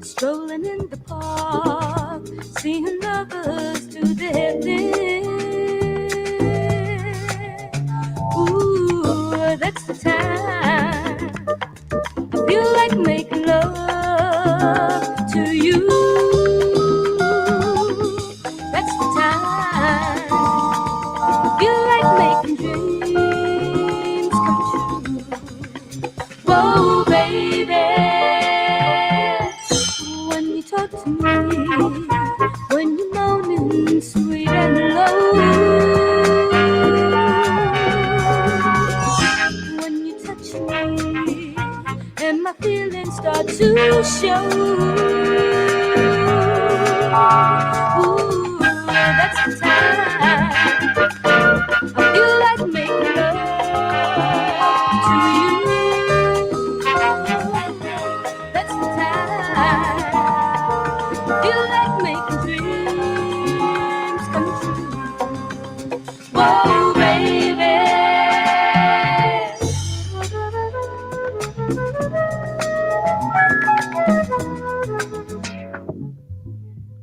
Strolling in the park, seeing lovers do their thing. Ooh, that's the time I feel like making love to you. That's the time I feel like making dreams come true. Whoa, baby, when you talk to me, when you're moaning sweet and low, when you touch me and my feelings start to show. Ooh, that's the time I feel like making love to you. That's the time I feel like making dreams come true. Whoa, baby.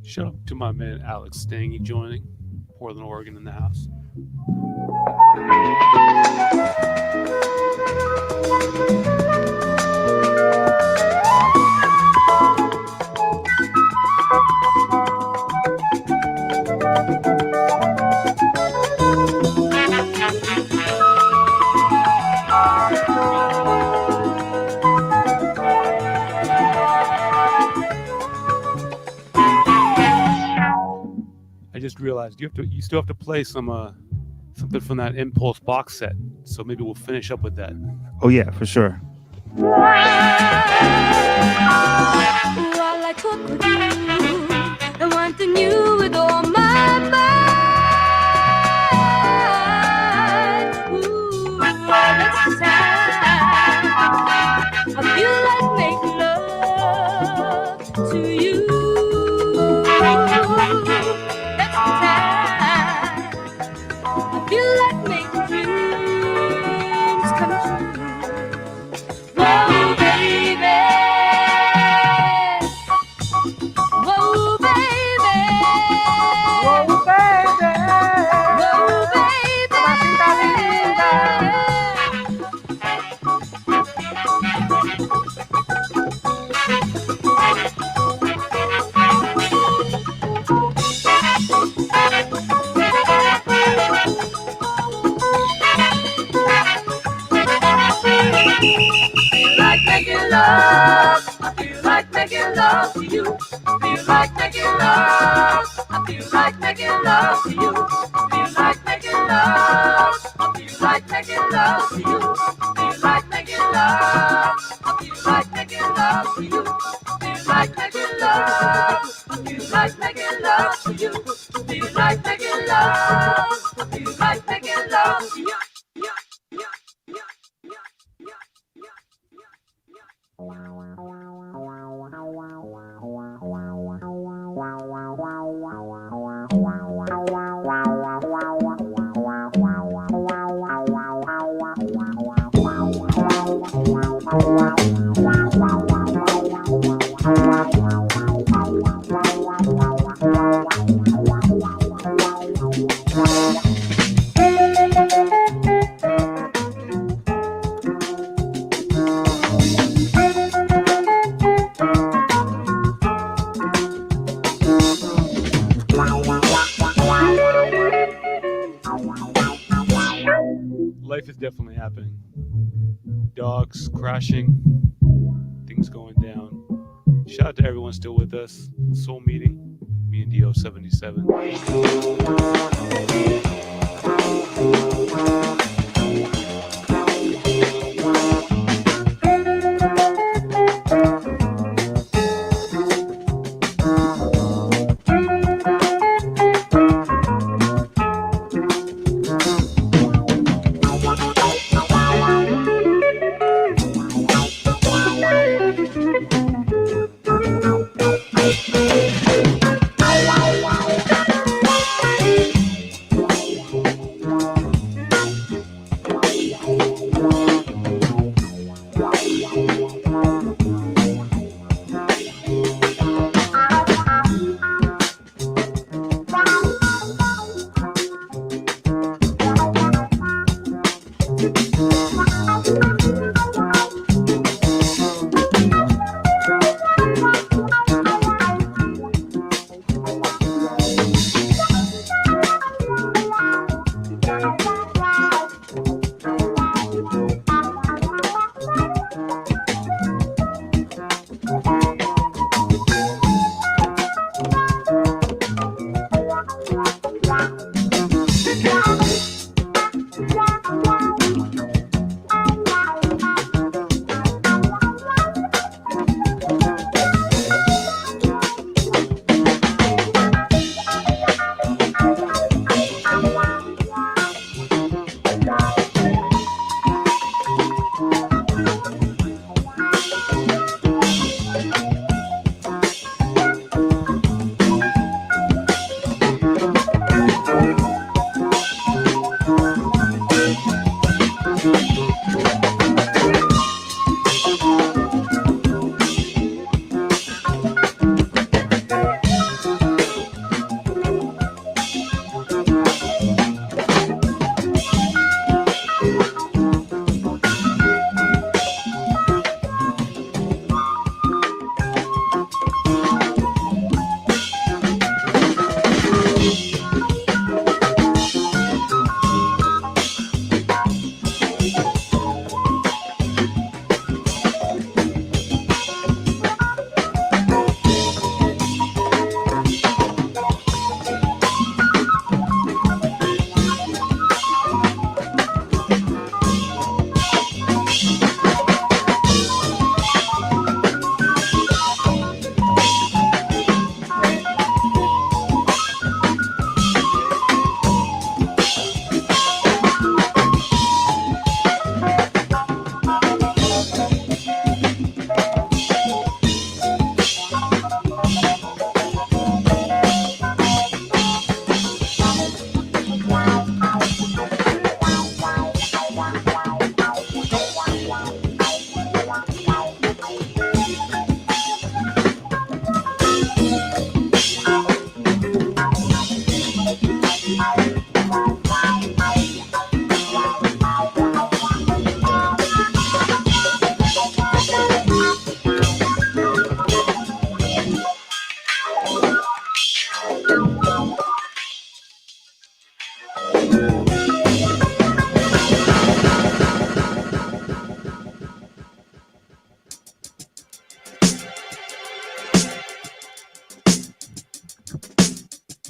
Shout out to my man Alex Stangy joining, Portland, Oregon in the house. I just realized you still have to play some something from that Impulse box set. So maybe we'll finish up with that. Oh yeah, for sure. While I talk with you and wanting you with all my mind. Ooh, that's the time I feel like making love to you. That's the time I feel like making dreams come true. Whoa, baby. Whoa, baby. love. I feel like making love to you. Feel like making love. I feel like making love to you. Feel like making love. I feel like making love to you. Feel like making love. I feel like making love to you. Feel like making love. I feel like making love to you. Feel like making love. I feel like making love to you. Life is definitely happening. Dogs crashing, things going down. Shout out to everyone still with us. Soul Meeting, me and DO77.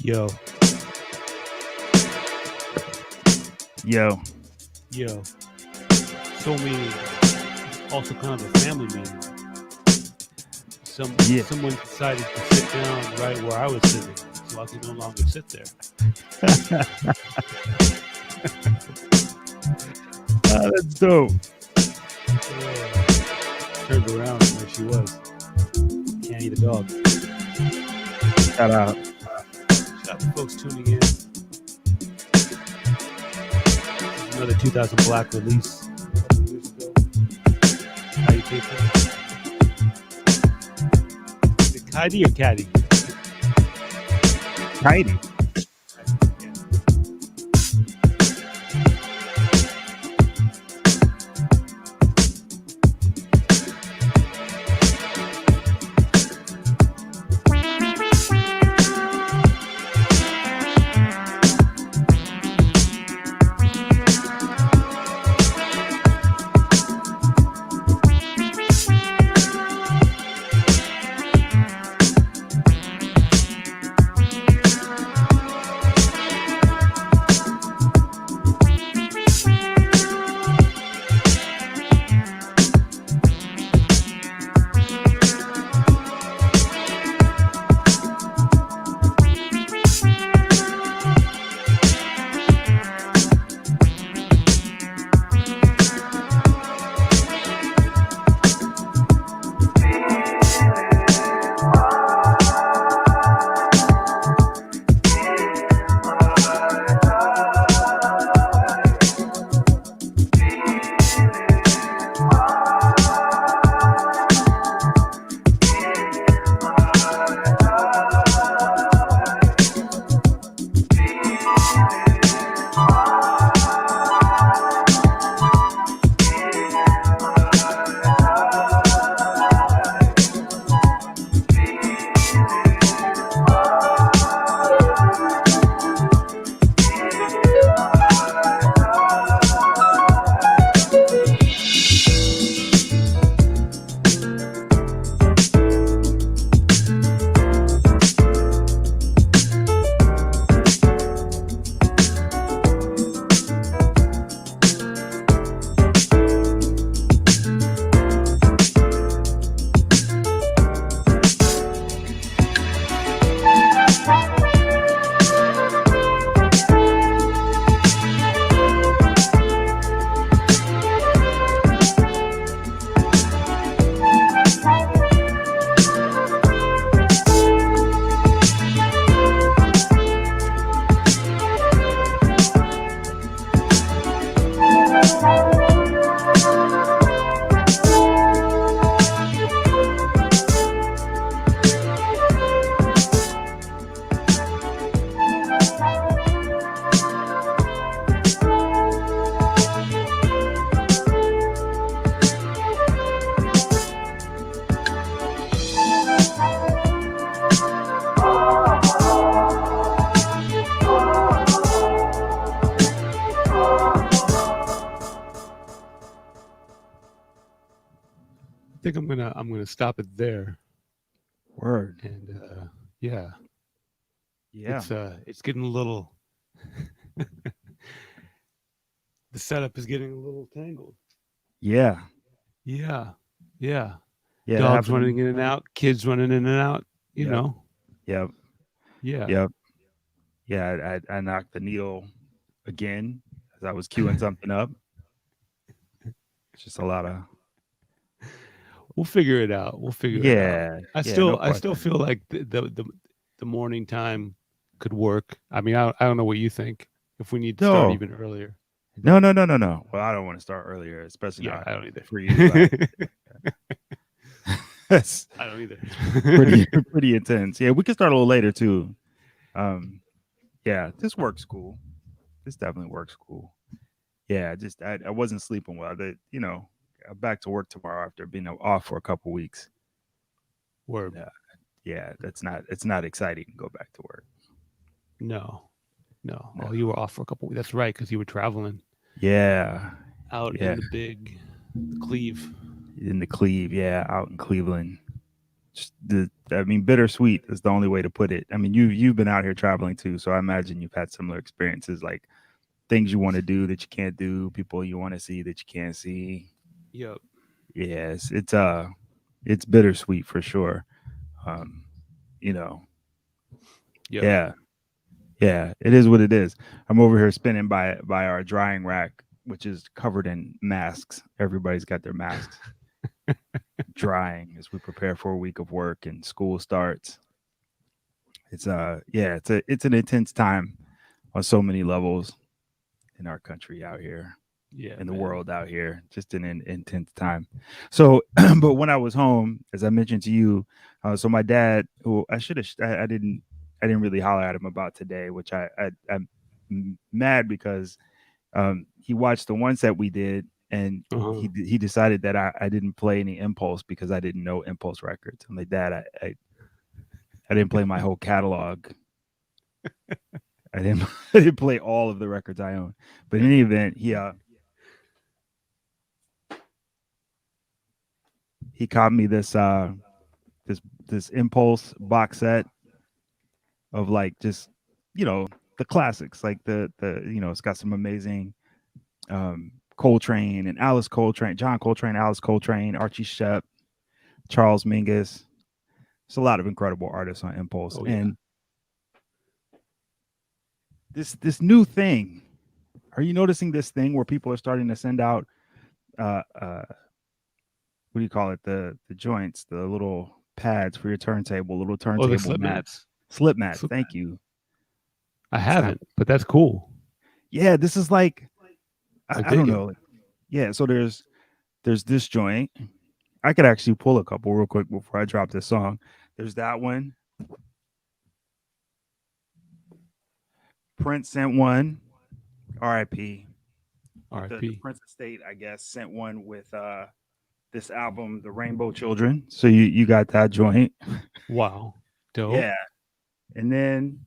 Yo, Yo, yo. Soul meaning also kind of a family meaning. Yeah. Someone decided to sit down right where I was sitting, so I could no longer sit there. That's dope. Turned around and there she was. Can't eat a dog. Shout out. Shout out to folks tuning in. This is another 2000 Black release a couple years ago. How you take that? Is it Kitey or Caddy? Tidy. I think I'm gonna stop it there. Word. And yeah, Yeah. it's getting a little. The setup is getting a little tangled. Yeah. Yeah, yeah. Yeah. Dogs running in and out, kids running in and out. You Yep. know. Yep. Yeah. Yep. Yeah. I knocked the needle again as I was queuing something up. It's just a lot of. We'll figure it out. We'll figure it out. Yeah. I yeah, still no I still question. feel like the morning time could work. I mean, I don't know what you think. If we need to start No. even earlier. No. Well, I don't want to start earlier, especially Yeah, not I don't either. for you. Like, that's I don't either. pretty intense. Yeah, we can start a little later too. Yeah, this works cool. This definitely works cool. Yeah, just I wasn't sleeping well. I'm back to work tomorrow after being off for a couple weeks. Word. Yeah, it's not exciting to go back to work. No. Oh, you were off for a couple weeks. That's right, because you were traveling Yeah. out Yeah. in the Cleve. In the Cleve, yeah, out in Cleveland. I mean, bittersweet is the only way to put it. I mean, you've been out here traveling too, so I imagine you've had similar experiences, like things you want to do that you can't do, people you want to see that you can't see. Yep. Yes, it's bittersweet for sure. Um, you know, Yep. yeah, yeah, it is what it is. I'm over here spinning by our drying rack, which is covered in masks. Everybody's got their masks drying as we prepare for a week of work and school starts. It's yeah, it's an intense time on so many levels in our country out here, Yeah, in the man. world out here. Just an intense time. So, but when I was home, as I mentioned to you, so my dad, who I should have, I didn't really holler at him about today, which I'm mad because he watched the one set we did, and Uh-huh. he decided that I didn't play any Impulse because I didn't know Impulse records. I'm like, Dad, I didn't play my whole catalog. I didn't I didn't play all of the records I own. But in any event, he caught me this Impulse box set of like just, you know, the classics, like the it's got some amazing Coltrane and Alice Coltrane, John Coltrane, Alice Coltrane, Archie Shepp, Charles Mingus. There's a lot of incredible artists on Impulse. Oh, yeah. And this new thing, are you noticing this thing where people are starting to send out what do you call it? The joints, the little pads for your turntable, little Oh, the turntable slip mat. mats. Slip mats. Slip Thank you. I It's not- haven't, but that's cool. Yeah, this is like I I don't dig it. know. Yeah, so there's this joint. I could actually pull a couple real quick before I drop this song. There's that one. Prince sent one. R.I.P. The R.I.P. Prince Estate, I guess, sent one with this album, The Rainbow Children. So you got that joint. Wow. Dope. Yeah. And then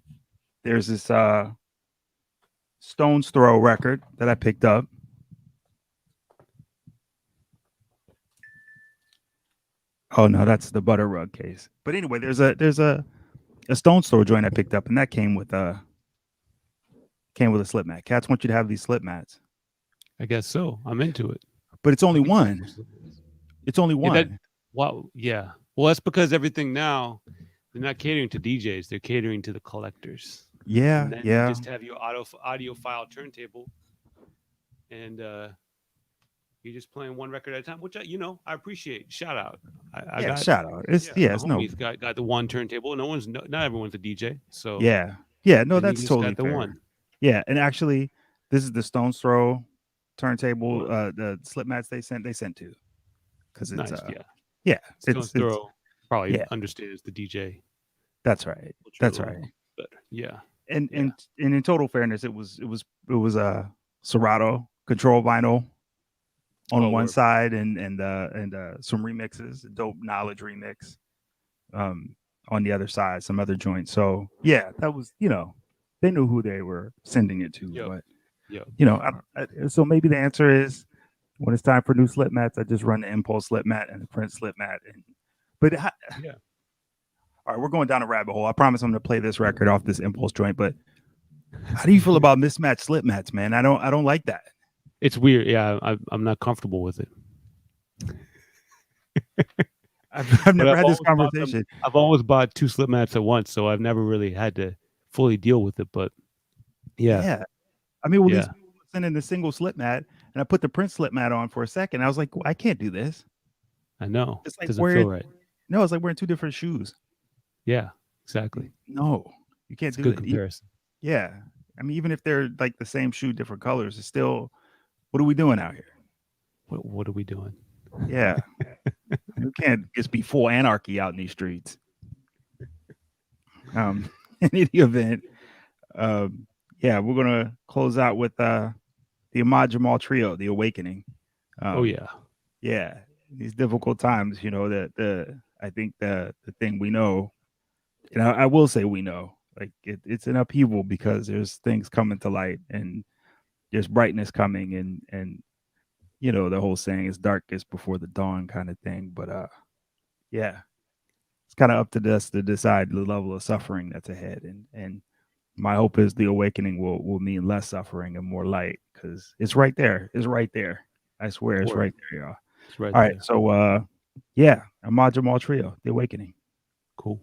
there's this Stone's Throw record that I picked up. Oh no, that's the Butter Rug case. But anyway, there's a Stone's Throw joint I picked up, and that came with a slip mat. Cats want you to have these slip mats, I guess so. I'm into it. but it's only Let me get one. some slip mats. It's only Yeah, one. wow. Yeah. Well, that's because everything now, they're not catering to DJs. They're catering to the collectors. Yeah, And then yeah. you just have your audiophile turntable, and you're just playing one record at a time, which I appreciate. Shout out. I Yeah, got shout out. It's my it's no. homies got the one turntable. Not everyone's a DJ, so Yeah, no, and he that's just totally got the fair. one. Yeah, and actually, this is the Stone's Throw turntable. Well, The slip mats they sent two because it's nice. Yeah. yeah, Stone's it's Throw probably yeah. understands the DJ That's right. culture That's a little right. better. Yeah. And Yeah. and in total fairness, it was a Serato control vinyl on Oh, one word. side and some remixes, a dope knowledge remix on the other side, some other joints. So yeah, that was they knew who they were sending it to, Yep. but Yep. so maybe the answer is when it's time for new slip mats, I just run the Impulse slip mat and the Prince slip mat. Yeah. All right, we're going down a rabbit hole. I promise I'm going to play this record off this Impulse joint. But how do you feel about mismatched slip mats, man? I don't like that. It's weird. Yeah, I'm not comfortable with it. I've never had this always bought them- conversation. I've always bought two slip mats at once, so I've never really had to fully deal with it. But yeah, I mean, well, these Yeah. people were sending the single slip mat, and I put the Prince slip mat on for a second. I was like, well, I can't do this. I know. It's like Doesn't wearing feel right. no, it's like wearing two different shoes. Yeah, exactly. No, you can't It's a do good it. comparison. Yeah, I mean, even if they're like the same shoe, different colors, it's still. What are we doing out here? What are we doing? Yeah, you can't just be full anarchy out in these streets. In any event, yeah, we're gonna close out with the Ahmad Jamal Trio, The Awakening. Oh yeah. Yeah, these difficult times, I think the thing we know, and I will say we know, like it's an upheaval because there's things coming to light and there's brightness coming and the whole saying is darkest before the dawn kind of thing. But yeah, it's kind of up to us to decide the level of suffering that's ahead. And my hope is the awakening will mean less suffering and more light, because it's right there. It's right there. I swear it's Word. right there, y'all. It's right All there. right. So yeah, Ahmad Jamal Trio, The Awakening. Cool.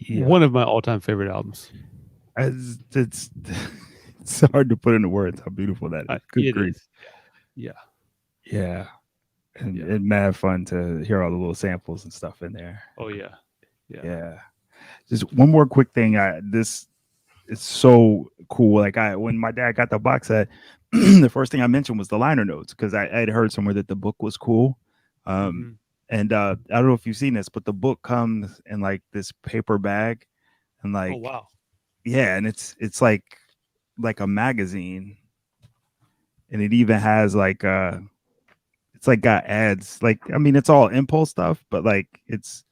Yeah, One of my all-time favorite albums. it's it's hard to put into words how beautiful that is. Good It grief. is. Yeah. Yeah, Yeah. and mad fun to hear all the little samples and stuff in there. Oh yeah. Yeah. Yeah. Just one more quick thing. This is so cool. Like when my dad got the box set, the first thing I mentioned was the liner notes because I had heard somewhere that the book was cool. Um, Mhm. and I don't know if you've seen this, but the book comes in like this paper bag, and Oh like wow. yeah, and it's like a magazine, and it even has like it's like got ads. Like I mean, it's all impulse stuff, but like it's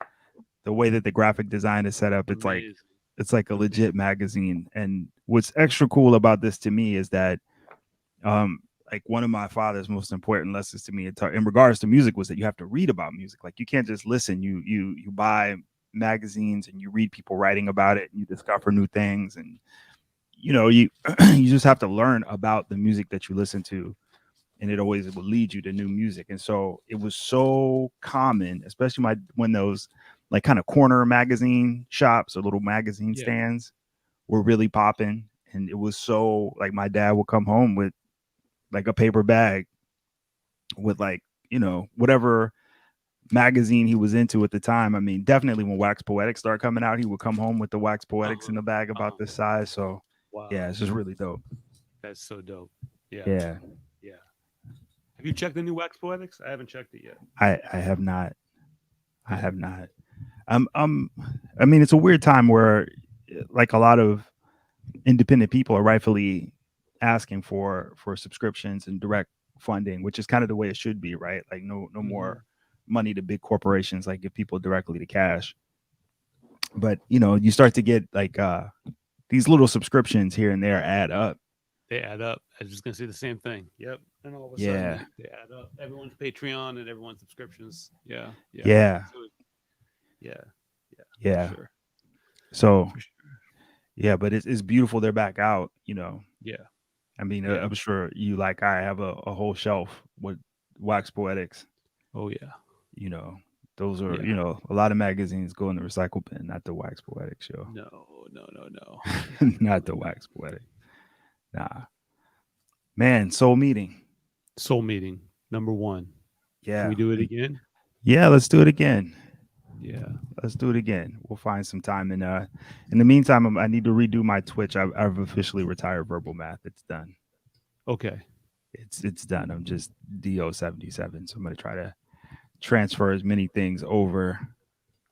the way that the graphic design is set up. Amazing. It's like a Amazing. legit magazine. And what's extra cool about this to me is that um like one of my father's most important lessons to me in regards to music was that you have to read about music. Like you can't just listen. You buy magazines and you read people writing about it and you discover new things, and you you just have to learn about the music that you listen to, and it always will lead you to new music. And so it was so common, especially when those like kind of corner magazine shops or little magazine Yeah. stands were really popping. And it was so like my dad would come home with like a paper bag with like, whatever magazine he was into at the time. I mean, definitely when Wax Poetics started coming out, he would come home with the Wax Poetics in Uh-huh. the bag about Uh-huh. this size. So Wow. yeah, it's just really dope. That's so dope. Yeah. Yeah. Yeah. Have you checked the new Wax Poetics? I haven't checked it yet. I have not. I Yeah. have not. Um, I mean, it's a weird time where, like, a lot of independent people are rightfully asking for subscriptions and direct funding, which is kind of the way it should be, right? Like, no Hmm. more money to big corporations, like give people directly to cash. But you start to get like these little subscriptions here and there add up. They add up. I was just gonna say the same thing. Yep. And all of a sudden Yeah, they add up. Everyone's Patreon and everyone's subscriptions. Yeah. Yeah. yeah, So yeah. Yeah. For yeah. sure. So For sure. yeah, but it's beautiful. They're back out. Yeah. I mean, Yeah. I'm sure you like I have a whole shelf with Wax Poetics. Oh yeah. You know, those are Yeah. a lot of magazines go in the recycle bin, not the Wax Poetics show, No, no, no, no. not the Wax Poetic. Nah, man, soul meeting. Soul meeting number one. Can Yeah, we do it again? yeah. Let's do it again. Yeah. Let's do it again. We'll find some time. And in the meantime, I need to redo my Twitch. I've officially retired Verbal Math. It's done. Okay. It's done. I'm just DO77. So I'm gonna try to transfer as many things over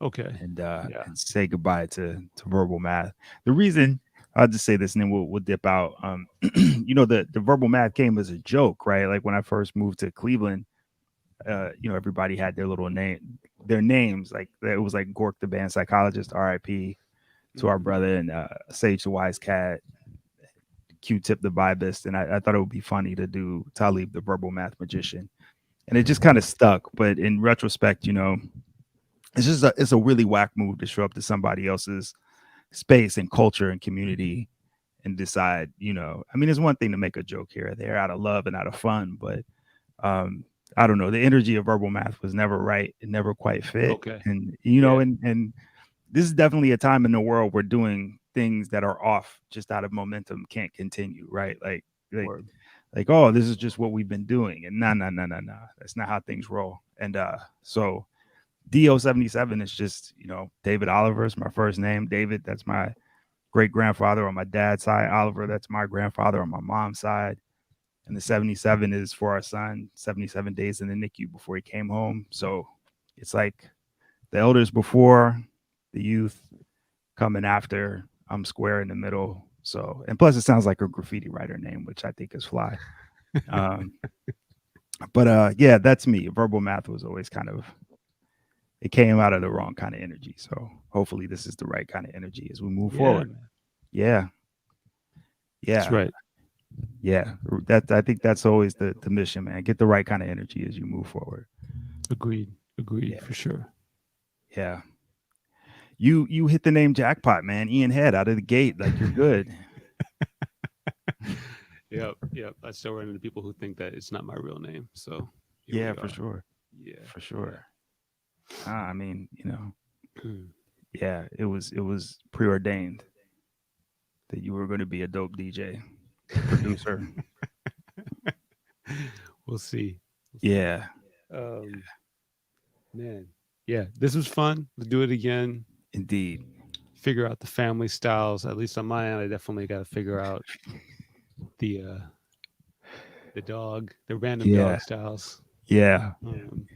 Okay. Yeah. and say goodbye to Verbal Math. The reason I'll just say this and then we'll dip out. The Verbal Math came as a joke, right? Like when I first moved to Cleveland, everybody had their names. Like it was like Gork the band psychologist, R.I.P. to our Mhm. brother, and Sage the wise cat, Q-Tip the vibist, and I thought it would be funny to do Talib the verbal math magician, and it just kind of stuck. But in retrospect, it's a really whack move to show up to somebody else's space and culture and community and decide, I mean, it's one thing to make a joke here or there out of love and out of fun, but I don't know, the energy of verbal math was never right. It never quite fit. Okay. And Yeah. and this is definitely a time in the world where doing things that are off just out of momentum can't continue, right? Like Word. oh, this is just what we've been doing. And no. That's not how things roll. And so DO77 is just, David Oliver is my first name. David, that's my great grandfather on my dad's side. Oliver, that's my grandfather on my mom's side. And the 77 is for our son, 77 days in the NICU before he came home. So it's like the elders before, the youth coming after. I'm square in the middle. So, and plus it sounds like a graffiti writer name, which I think is fly. Um, but yeah, that's me. Verbal math was always it came out of the wrong kind of energy. So hopefully this is the right kind of energy as we move Yeah, forward. man. Yeah. That's Yeah. right. Yeah. I think that's always the mission, man. Get the right kind of energy as you move forward. Agreed. Agreed Yeah. for sure. Yeah. You hit the name jackpot, man. Ian Head out of the gate. Like you're good. Yep. Yep. I still run into people who think that it's not my real name. So here Yeah, we for are. sure. Yeah. For sure. I mean, Yeah. Yeah, it was preordained that you were going to be a dope DJ, producer. We'll see. Yeah. Um, man, yeah, this was fun. We'll do it again. Indeed. Figure out the family styles. At least on my end, I definitely got to figure out the the random Yeah. dog styles. Yeah. And,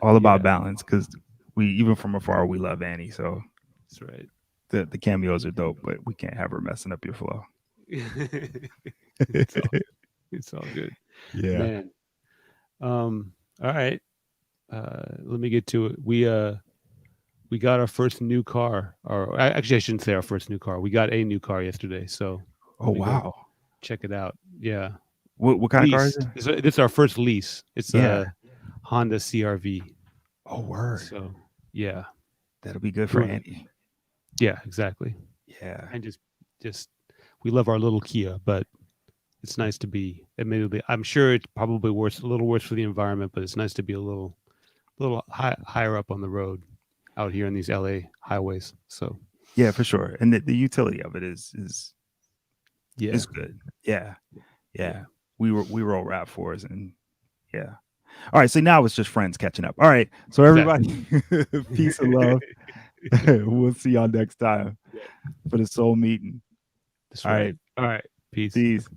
all about yeah, balance, because we, even from afar, we love Annie. So that's right. the cameos are dope, but we can't have her messing up your flow. it's all good, Yeah. man. All right. Let me get to it. We got our first new car, or actually, I shouldn't say our first new car. We got a new car yesterday, so Oh, let me go wow. check it out. Yeah, What kind of car is leased. it? This is our first lease. It's Yeah. a Honda CRV. Oh, word. So yeah, That'll be good for Doing it. Annie. Yeah, exactly. Yeah. And just we love our little Kia, but it's nice to be, admittedly, I'm sure it's probably a little worse for the environment, but it's nice to be a little higher up on the road out here in these LA highways. So Yeah, for sure. And the utility of it is yeah, good. Yeah. Yeah. We roll RAV4s, and yeah. All right. So now it's just friends catching up. All right. So everybody, peace and love. We'll see y'all next time for the soul meeting. That's All right. right. All right. Peace. Peace.